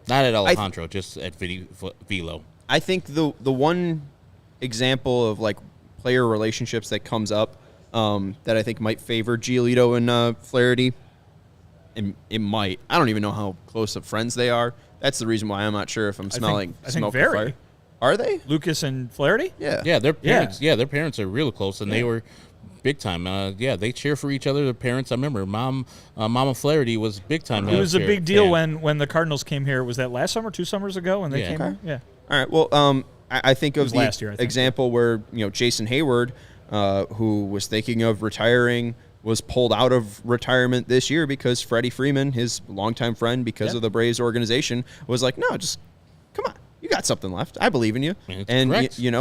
at Alejandro, just at Velo. I think the one example of like player relationships that comes up that I think might favor Giolito and Flaherty, and it might. I don't even know how close of friends they are. That's the reason why I'm not sure if I'm smelling smoke or fire. Are they? Lucas and Flaherty? Yeah. Yeah, their parents. Yeah, their parents are real close, and they were big time. They cheer for each other. Their parents. I remember Mama Flaherty was big time. It was a big deal when the Cardinals came here. Was that last summer, 2 summers ago when they came here? Yeah. All right. Well, I think of the last year, I think. example where Jason Hayward, who was thinking of retiring, was pulled out of retirement this year because Freddie Freeman, his longtime friend, because of the Braves organization, was like, no, just come on. You got something left. I believe in you. And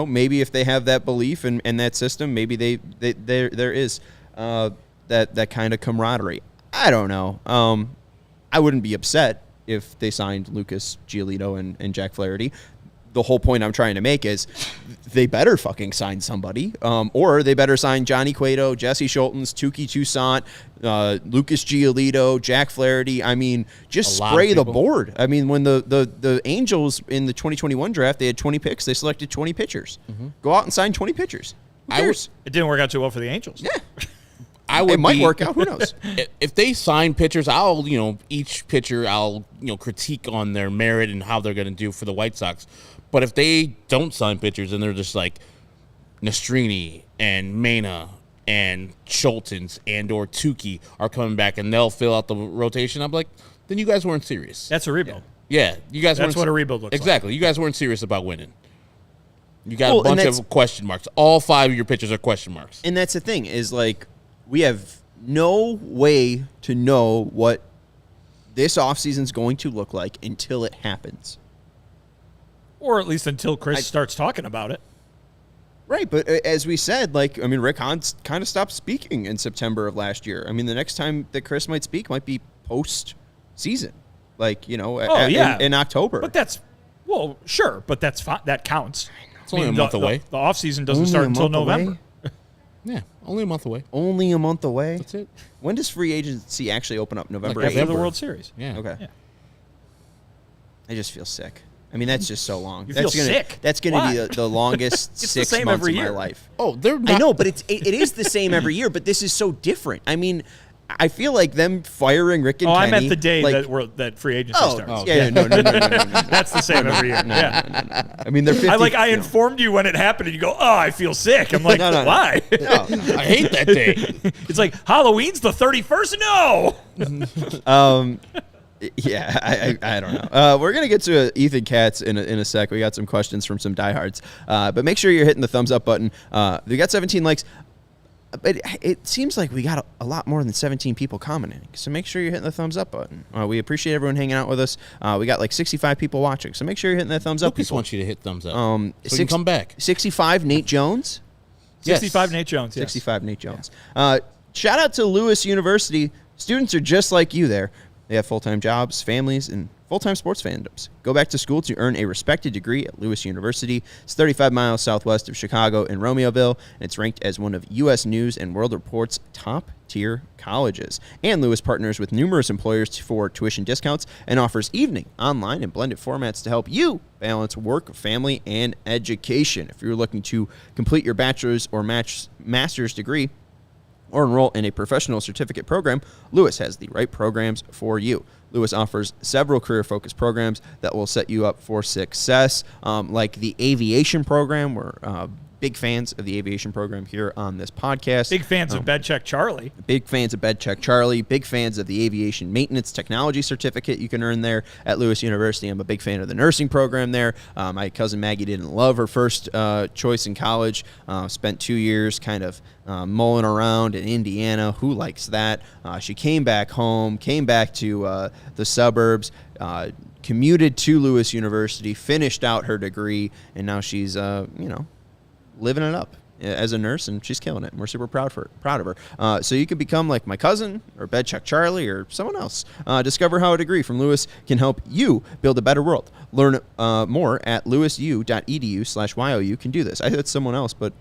maybe if they have that belief and that system, maybe there is that kind of camaraderie. I don't know. I wouldn't be upset if they signed Lucas Giolito and Jack Flaherty. The whole point I'm trying to make is they better fucking sign somebody, or they better sign Johnny Cueto, Jesse Schultens, Touki Toussaint, Lucas Giolito, Jack Flaherty. I mean, just spray the board. I mean, when the Angels in the 2021 draft, they had 20 picks. They selected 20 pitchers. Mm-hmm. Go out and sign 20 pitchers. Who cares? It didn't work out too well for the Angels. Yeah. It might work out. Who knows? If they sign pitchers, each pitcher I'll critique on their merit and how they're going to do for the White Sox. But if they don't sign pitchers and they're just like Nastrini and Mena and Schultens and or Tukey are coming back and they'll fill out the rotation, I'm like, then you guys weren't serious. That's a rebuild. Yeah, you guys. That's what a rebuild looks like. Exactly. You guys weren't serious about winning. You got a bunch of question marks. All 5 of your pitchers are question marks. And that's the thing is like we have no way to know what this offseason is going to look like until it happens. Or at least until Chris starts talking about it. Right, but as we said, Rick Hahn kind of stopped speaking in September of last year. I mean, the next time that Chris might speak might be post-season, in October. But that's, sure, but that's fine. That counts. It's only a month away. The offseason doesn't start until November. Yeah, only a month away. Only a month away? That's it. When does free agency actually open up? November 8th? After the World Series. Yeah. Okay. Yeah. I just feel sick. I mean, that's just so long. You feel sick? That's going to be the longest 6 months of my life. Oh, they're not. I know, but it is the same every year, but this is so different. I mean, I feel like them firing Rick and Kenny. I meant the day that free agency starts. Oh, yeah. No. That's the same every year. No. I mean, they're 50. I informed you when it happened, and you go, "Oh, I feel sick." I'm like, why? No. I hate that day. It's like Halloween's the 31st. No. Yeah, I don't know. We're going to get to Ethan Katz in a sec. We got some questions from some diehards. But make sure you're hitting the thumbs up button. We got 17 likes. But it seems like we got a lot more than 17 people commenting. So make sure you're hitting the thumbs up button. We appreciate everyone hanging out with us. We got 65 people watching. So make sure you're hitting that thumbs up. Lucas wants you to hit thumbs up. So you can come back. 65 Nate Jones. 65 Nate Jones. Yes. 65 Nate Jones. Shout out to Lewis University. Students are just like you there. They have full-time jobs, families, and full-time sports fandoms. Go back to school to earn a respected degree at Lewis University. It's 35 miles southwest of Chicago in Romeoville, and it's ranked as one of U.S. News and World Report's top-tier colleges. And Lewis partners with numerous employers for tuition discounts and offers evening, online, and blended formats to help you balance work, family, and education. If you're looking to complete your bachelor's or master's degree, or enroll in a professional certificate program, Lewis has the right programs for you. Lewis offers several career-focused programs that will set you up for success, like the aviation program. We're big fans of the aviation program here on this podcast. Big fans of Bed Check Charlie. Big fans of Bed Check Charlie. Big fans of the Aviation Maintenance Technology Certificate you can earn there at Lewis University. I'm a big fan of the nursing program there. My cousin Maggie didn't love her first choice in college. Spent 2 years kind of mulling around in Indiana. Who likes that? She came back home, came back to the suburbs, commuted to Lewis University, finished out her degree, and now she's, living it up as a nurse, and she's killing it. And we're super proud of her. So you could become like my cousin or Bed Check Charlie or someone else. Discover how a degree from Lewis can help you build a better world. Learn more at lewisu.edu/YOU. Can do this. I said someone else, but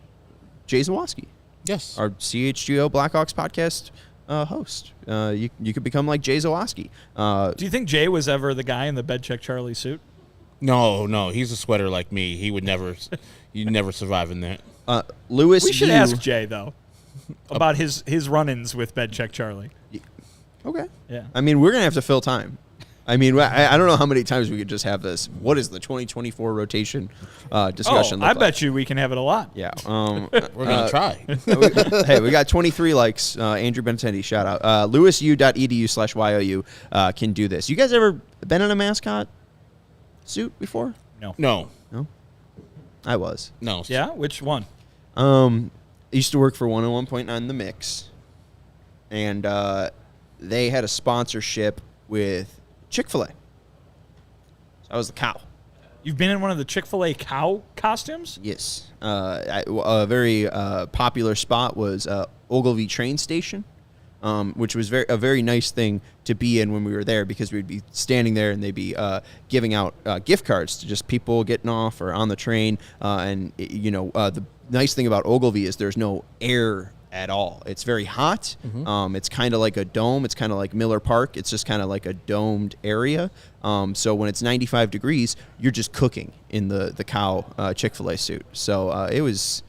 Jay Zawoski. Yes. Our CHGO Blackhawks podcast host. You could become like Jay Zawoski. Do you think Jay was ever the guy in the Bed Check Charlie suit? No, he's a sweater like me. He would never, you'd never survive in that. Lewis, we should ask Jay though about his run-ins with Bed Check Charlie. Okay. Yeah. I mean, we're gonna have to fill time. I mean, I don't know how many times we could just have this. What is the 2024 rotation discussion? I bet you we can have it a lot. Yeah. We're gonna try. Hey, we got 23 likes. Andrew Benintendi, shout out. lewisu.edu/YOU can do this. You guys ever been in a mascot suit before? No. I was. No. Yeah? Which one? I used to work for 101.9 The Mix, and they had a sponsorship with Chick-fil-A. So I was the cow. You've been in one of the Chick-fil-A cow costumes? Yes. A very popular spot was Ogilvy train station, which was a very nice thing to be in when we were there, because we'd be standing there and they'd be giving out gift cards to just people getting off or on the train. The nice thing about Ogilvy is there's no air at all. It's very hot. Mm-hmm. It's kind of like a dome. It's kind of like Miller Park. It's just kind of like a domed area. So when it's 95 degrees, you're just cooking in the cow Chick-fil-A suit. So it was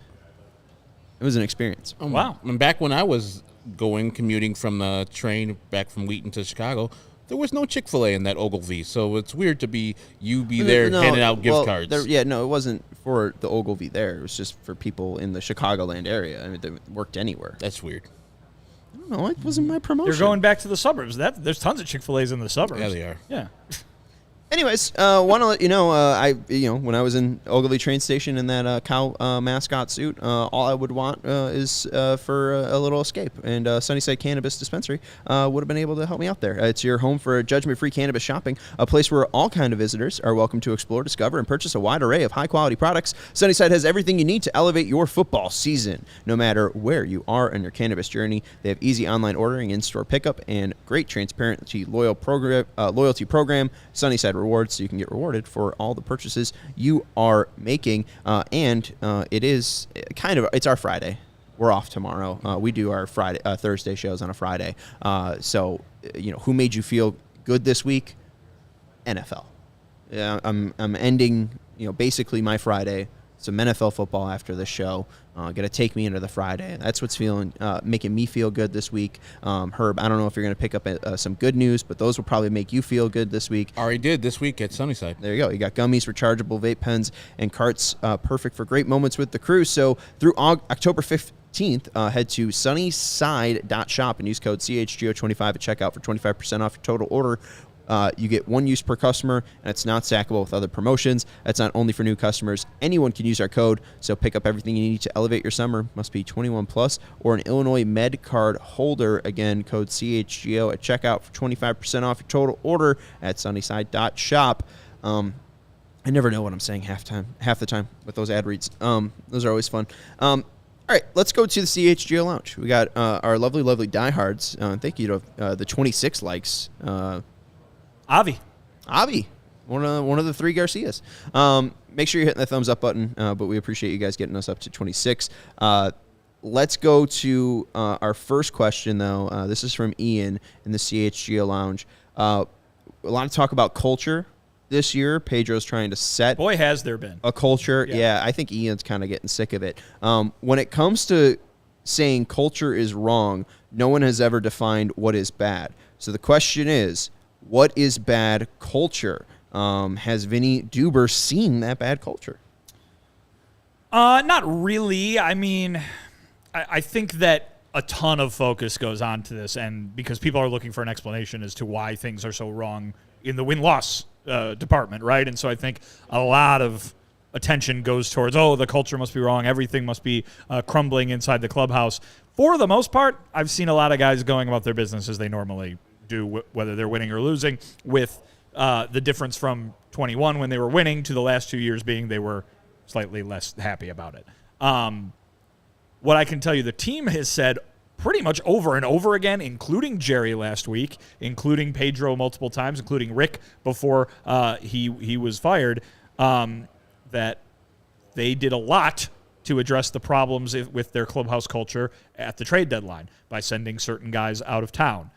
an experience. Wow. And back when I was commuting from the train back from Wheaton to Chicago, there was no Chick-fil-A in that Ogilvy, so it's weird to be there handing out gift cards. It wasn't for the Ogilvy there. It was just for people in the Chicagoland area. I mean, they worked anywhere. That's weird. I don't know. It wasn't my promotion. You're going back to the suburbs. There's tons of Chick-fil-A's in the suburbs. Yeah, they are. Yeah. Anyways, want to let you know, when I was in Ogilvy train station in that cow mascot suit, all I would want is for a little escape. And Sunnyside Cannabis Dispensary would have been able to help me out there. It's your home for judgment-free cannabis shopping, a place where all kind of visitors are welcome to explore, discover, and purchase a wide array of high-quality products. Sunnyside has everything you need to elevate your football season. No matter where you are in your cannabis journey, they have easy online ordering, in-store pickup, and great transparency loyalty program, Sunnyside Rewards, so you can get rewarded for all the purchases you are making. It is it's our Friday. We're off tomorrow. We do our Thursday shows on a Friday. So who made you feel good this week? NFL. I'm ending basically my Friday. Some NFL football after the show. Going to take me into the Friday. That's what's making me feel good this week. Herb, I don't know if you're going to pick up some good news, but those will probably make you feel good this week. Already did this week at Sunnyside. There you go. You got gummies, rechargeable vape pens, and carts, perfect for great moments with the crew. So through October 15th, head to sunnyside.shop and use code CHGO25 at checkout for 25% off your total order. You get one use per customer, and it's not stackable with other promotions. That's not only for new customers. Anyone can use our code, so pick up everything you need to elevate your summer. Must be 21 plus or an Illinois Med card holder. Again, code CHGO at checkout for 25% off your total order at sunnyside.shop. I never know what I'm saying half the time with those ad reads. Those are always fun. All right, let's go to the CHGO Lounge. We got our lovely, lovely diehards. Thank you to the 26 likes. Avi. One of the three Garcias. Make sure you're hitting the thumbs up button, but we appreciate you guys getting us up to 26. Let's go to our first question, though. This is from Ian in the CHGO Lounge. A lot of talk about culture this year. Pedro's trying to set Boy, has there been a culture. Yeah, I think Ian's kind of getting sick of it. When it comes to saying culture is wrong, no one has ever defined what is bad. So the question is, what is bad culture? Has Vinnie Duber seen that bad culture? Not really. I mean, I think that a ton of focus goes on to this, and because people are looking for an explanation as to why things are so wrong in the win-loss department, right? And so I think a lot of attention goes towards, the culture must be wrong, everything must be crumbling inside the clubhouse. For the most part, I've seen a lot of guys going about their business as they normally do, whether they're winning or losing, with the difference from 21 when they were winning to the last 2 years being they were slightly less happy about it. What I can tell you the team has said pretty much over and over again, including Jerry last week, including Pedro multiple times, including Rick before he was fired, that they did a lot to address the problems with their clubhouse culture at the trade deadline by sending certain guys out of town.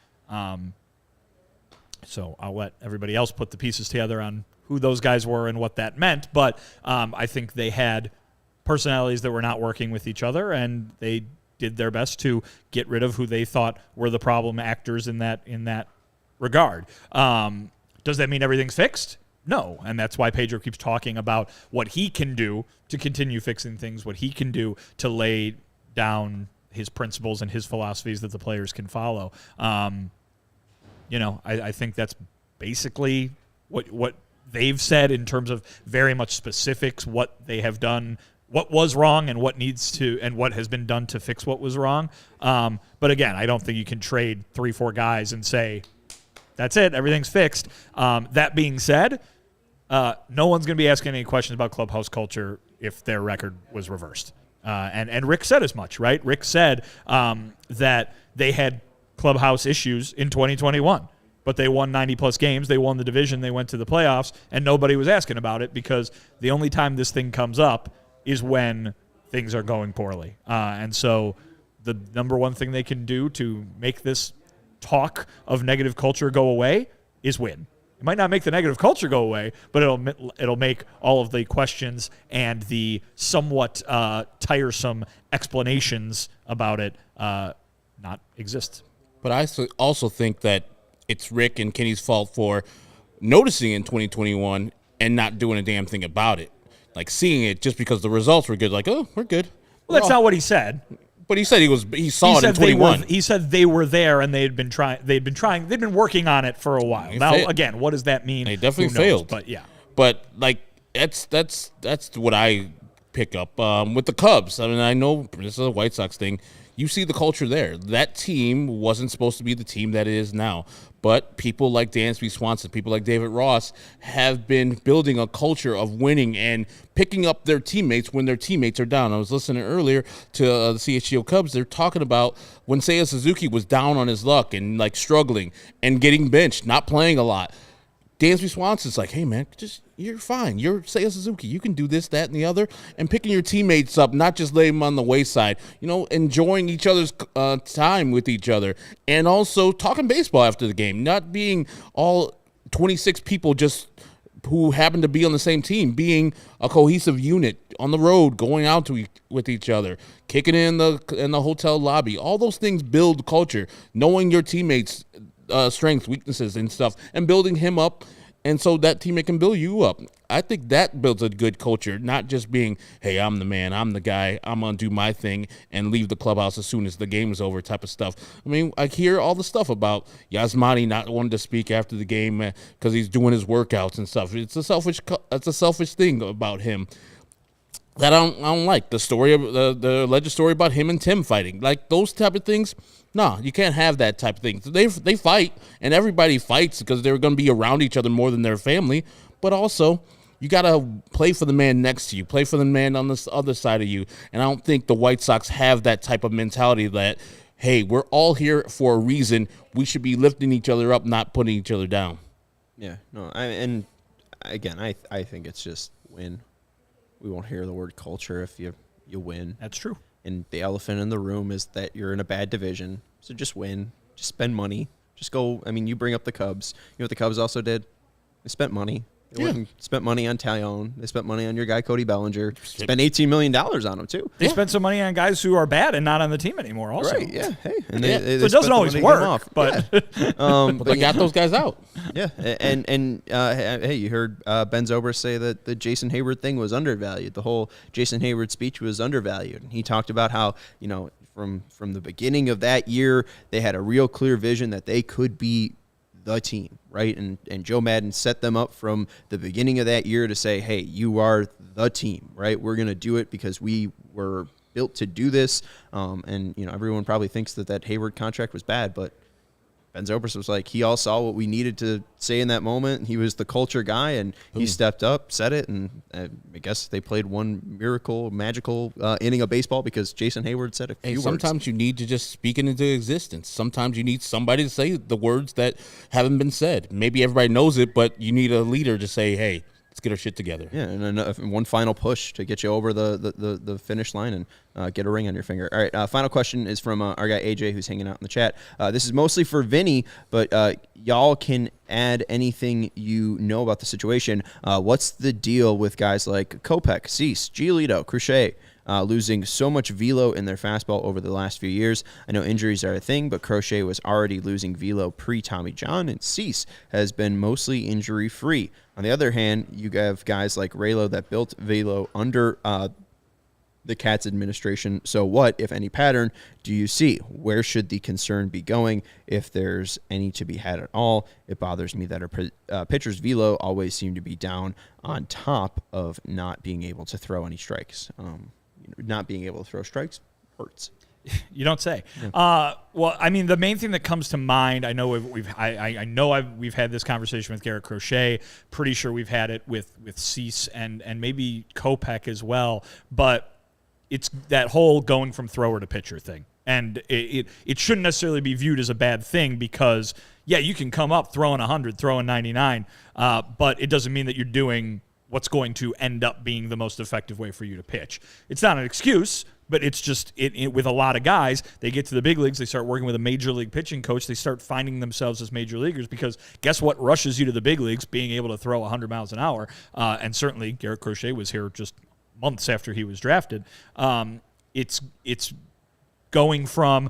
So I'll let everybody else put the pieces together on who those guys were and what that meant. But I think they had personalities that were not working with each other, and they did their best to get rid of who they thought were the problem actors in that regard. Does that mean everything's fixed? No, and that's why Pedro keeps talking about what he can do to continue fixing things, what he can do to lay down his principles and his philosophies that the players can follow. I think that's basically what they've said in terms of very much specifics, what they have done, what was wrong, and what has been done to fix what was wrong. But again, I don't think you can trade 3-4 guys and say, that's it, everything's fixed. That being said, no one's going to be asking any questions about clubhouse culture if their record was reversed. And Rick said as much, right? Rick said that they had clubhouse issues in 2021, but they won 90-plus games. They won the division. They went to the playoffs, and nobody was asking about it because the only time this thing comes up is when things are going poorly. And so the number one thing they can do to make this talk of negative culture go away is win. It might not make the negative culture go away, but it'll make all of the questions and the somewhat tiresome explanations about it not exist. But I also think that it's Rick and Kenny's fault for noticing in 2021 and not doing a damn thing about it. Like seeing it just because the results were good, like, oh, we're good. Well, that's not what he said. But he said he saw it in 21. He said they were there and they'd been working on it for a while. Now, again, what does that mean? They definitely failed. But yeah. But like that's what I pick up with the Cubs. I mean, I know this is a White Sox thing. You see the culture there. That team wasn't supposed to be the team that it is now. But people like Dansby Swanson, people like David Ross have been building a culture of winning and picking up their teammates when their teammates are down. I was listening earlier to the CHGO Cubs. They're talking about when Seiya Suzuki was down on his luck and like struggling and getting benched, not playing a lot. Dansby Swanson's like, hey, man, you're fine. You're Seiya Suzuki. You can do this, that, and the other. And picking your teammates up, not just laying them on the wayside. Enjoying each other's time with each other. And also talking baseball after the game. Not being all 26 people just who happen to be on the same team. Being a cohesive unit on the road, going out with each other. Kicking in the hotel lobby. All those things build culture. Knowing your teammates' strengths, weaknesses, and stuff, and building him up, and so that teammate can build you up. I think that builds a good culture, not just being, hey, I'm the man, I'm the guy, I'm going to do my thing and leave the clubhouse as soon as the game is over type of stuff. I mean, I hear all the stuff about Yasmani not wanting to speak after the game because he's doing his workouts and stuff. It's a selfish thing about him that I don't like. The story of the alleged story about him and Tim fighting, like those type of things. No, you can't have that type of thing. They fight, and everybody fights because they're going to be around each other more than their family. But also, you got to play for the man next to you, play for the man on this other side of you. And I don't think the White Sox have that type of mentality that, hey, we're all here for a reason. We should be lifting each other up, not putting each other down. Yeah, no, I think it's just win. We won't hear the word culture if you win. That's true. And the elephant in the room is that you're in a bad division, so just win. Just spend money. Just go. I mean, you bring up the Cubs. You know what the Cubs also did? They spent money. They went and spent money on Taillon. They spent money on your guy Cody Bellinger. Spent $18 million on him too. They spent some money on guys who are bad and not on the team anymore. Also, Right? Yeah. Hey, and so it doesn't always work, but But they got those guys out. yeah. And hey, you heard Ben Zobrist say that the Jason Hayward thing was undervalued. The whole Jason Hayward speech was undervalued, and he talked about how from the beginning of that year they had a real clear vision that they could be the team, right? And Joe Madden set them up from the beginning of that year to say, hey, you are the team, right? We're going to do it because we were built to do this. And everyone probably thinks that Hayward contract was bad, but Ben Zobrist was like, he all saw what we needed to say in that moment. He was the culture guy, and he stepped up, said it, and I guess they played one magical inning of baseball because Jason Hayward said a few words. Sometimes you need to just speak it into existence. Sometimes you need somebody to say the words that haven't been said. Maybe everybody knows it, but you need a leader to say, hey, let's get our shit together. Yeah, and one final push to get you over the finish line and get a ring on your finger. All right, final question is from our guy AJ, who's hanging out in the chat. This is mostly for Vinny, but y'all can add anything you know about the situation. What's the deal with guys like Kopech, Cease, Giolito, Crochet, losing so much velo in their fastball over the last few years? I know injuries are a thing, but Crochet was already losing velo pre-Tommy John, and Cease has been mostly injury-free. On the other hand, you have guys like Raylo that built velo under the Cats administration. So what, if any, pattern do you see? Where should the concern be going, if there's any to be had at all? It bothers me that our pitchers' velo always seem to be down on top of not being able to throw any strikes. Not being able to throw strikes hurts. You don't say. Yeah. Well, I mean, the main thing that comes to mind, I know we've had this conversation with Garrett Crochet. Pretty sure we've had it with Cease and maybe Kopech as well. But it's that whole going from thrower to pitcher thing, and it shouldn't necessarily be viewed as a bad thing because you can come up throwing 100, throwing 99, but it doesn't mean that you're doing what's going to end up being the most effective way for you to pitch. It's not an excuse, but it's just with a lot of guys, they get to the big leagues, they start working with a major league pitching coach, they start finding themselves as major leaguers because guess what rushes you to the big leagues? Being able to throw 100 miles an hour. And certainly Garrett Crochet was here just months after he was drafted. It's going from,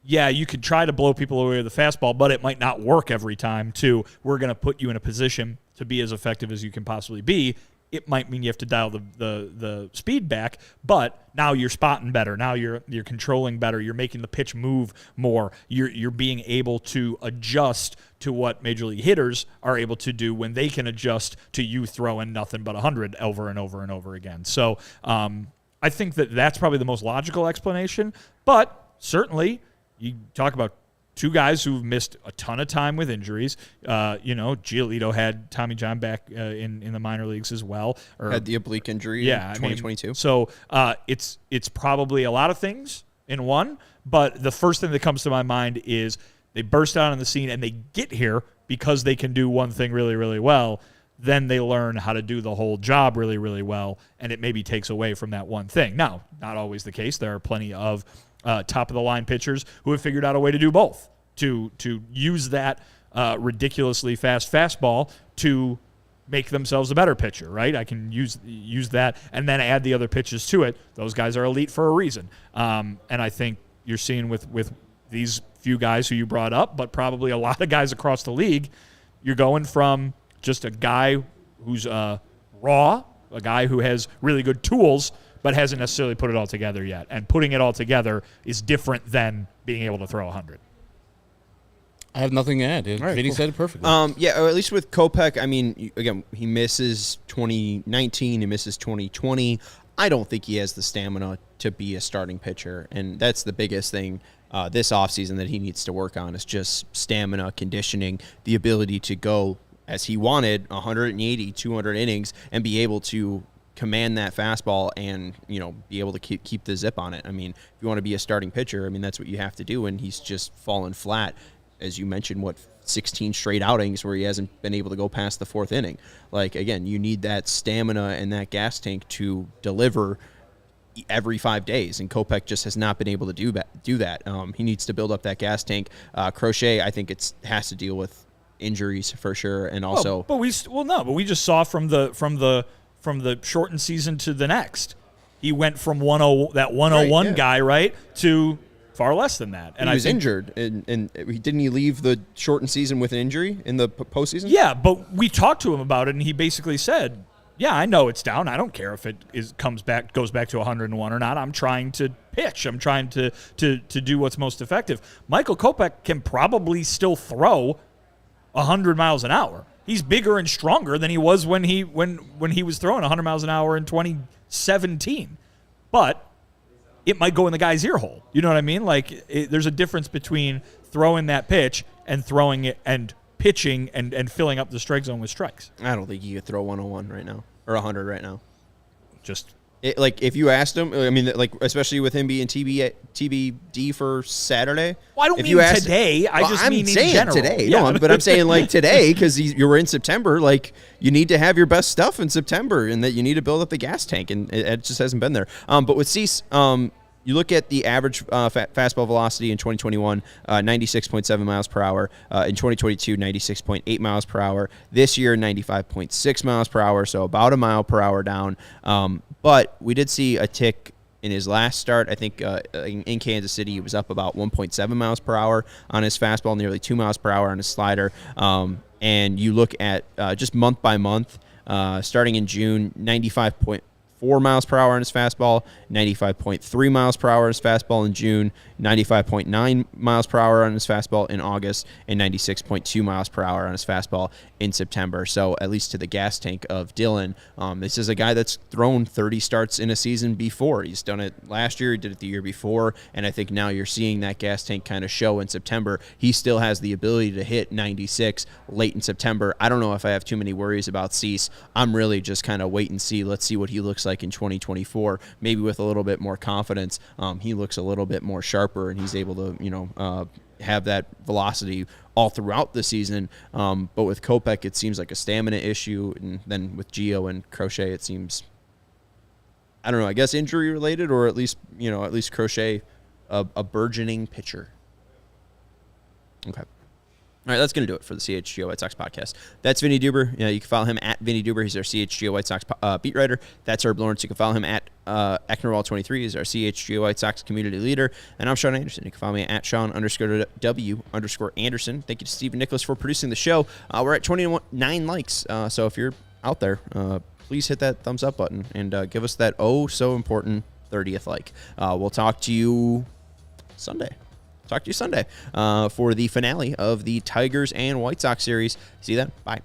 you could try to blow people away with the fastball, but it might not work every time, to we're going to put you in a position to be as effective as you can possibly be. It might mean you have to dial the speed back, but now you're spotting better. Now you're controlling better. You're making the pitch move more. You're being able to adjust to what major league hitters are able to do when they can adjust to you throwing nothing but 100 over and over and over again. So I think that's probably the most logical explanation. But certainly, you talk about two guys who've missed a ton of time with injuries. Giolito had Tommy John back in the minor leagues as well. Had the oblique injury in 2022. So it's probably a lot of things in one, but the first thing that comes to my mind is they burst out on the scene and they get here because they can do one thing really, really well. Then they learn how to do the whole job really, really well, and it maybe takes away from that one thing. Now, not always the case. There are plenty of top-of-the-line pitchers who have figured out a way to do both, to use that ridiculously fast fastball to make themselves a better pitcher, right? I can use that and then add the other pitches to it. Those guys are elite for a reason. And I think you're seeing with these few guys who you brought up, but probably a lot of guys across the league, you're going from just a guy who's raw, a guy who has really good tools, but hasn't necessarily put it all together yet. And putting it all together is different than being able to throw 100. I have nothing to add. Vinny said it perfectly. Or at least with Kopech, I mean, again, he misses 2019, he misses 2020. I don't think he has the stamina to be a starting pitcher, and that's the biggest thing this offseason that he needs to work on is just stamina, conditioning, the ability to go, as he wanted, 180, 200 innings and be able to command that fastball and, be able to keep the zip on it. I mean, if you want to be a starting pitcher, I mean, that's what you have to do, and he's just fallen flat as you mentioned, 16 straight outings where he hasn't been able to go past the fourth inning. Like, again, you need that stamina and that gas tank to deliver every 5 days, and Kopech just has not been able to do that. He needs to build up that gas tank. Crochet, I think has to deal with injuries for sure, and also. But we just saw from the shortened season to the next, he went from 101 guy right to far less than that. And he was injured, and didn't he leave the shortened season with an injury in the postseason? Yeah, but we talked to him about it, and he basically said, "Yeah, I know it's down. I don't care if it goes back to 101 or not. I'm trying to pitch. I'm trying to do what's most effective." Michael Kopech can probably still throw 100 miles an hour. He's bigger and stronger than he was when he was throwing 100 miles an hour in 2017, but it might go in the guy's ear hole. You know what I mean? Like, there's a difference between throwing that pitch and throwing it and pitching and filling up the strike zone with strikes. I don't think you could throw 101 right now or 100 right now. Just like, if you asked him, I mean, like, especially with him being TBD for Saturday. Well, I don't mean today. I mean in general. Today. Yeah. No, but I'm saying like today, because you were in September. Like, you need to have your best stuff in September, and that you need to build up the gas tank, and it just hasn't been there. But with Cease, you look at the average fastball velocity in 2021, 96.7 miles per hour. In 2022, 96.8 miles per hour. This year, 95.6 miles per hour, so about a mile per hour down. But we did see a tick in his last start. I think in Kansas City, he was up about 1.7 miles per hour on his fastball, nearly 2 miles per hour on his slider. And you look at just month by month, starting in June, 95.4 miles per hour on his fastball, 95.3 miles per hour on his fastball in June, 95.9 miles per hour on his fastball in August, and 96.2 miles per hour on his fastball in September. So at least to the gas tank of Dylan, this is a guy that's thrown 30 starts in a season before. He's done it last year, he did it the year before, and I think now you're seeing that gas tank kind of show in September. He still has the ability to hit 96 late in September. I don't know if I have too many worries about Cease. I'm really just kind of wait and see. Let's see what he looks like in 2024, maybe with a little bit more confidence. He looks a little bit more sharper, and he's able to, have that velocity all throughout the season. But with Kopech, it seems like a stamina issue, and then with Gio and Crochet, it seems, I don't know, I guess injury related, or at least Crochet, a burgeoning pitcher. Okay. All right, that's going to do it for the CHGO White Sox podcast. That's Vinnie Duber. You can follow him at Vinnie Duber. He's our CHGO White Sox beat writer. That's Herb Lawrence. You can follow him at Ecknerwall23. He's our CHGO White Sox community leader. And I'm Sean Anderson. You can follow me at Sean_W_Anderson. Thank you to Stephen Nicholas for producing the show. We're at 29 likes. So if you're out there, please hit that thumbs up button and give us that so important 30th like. We'll talk to you Sunday. For the finale of the Tigers and White Sox series. See you then. Bye.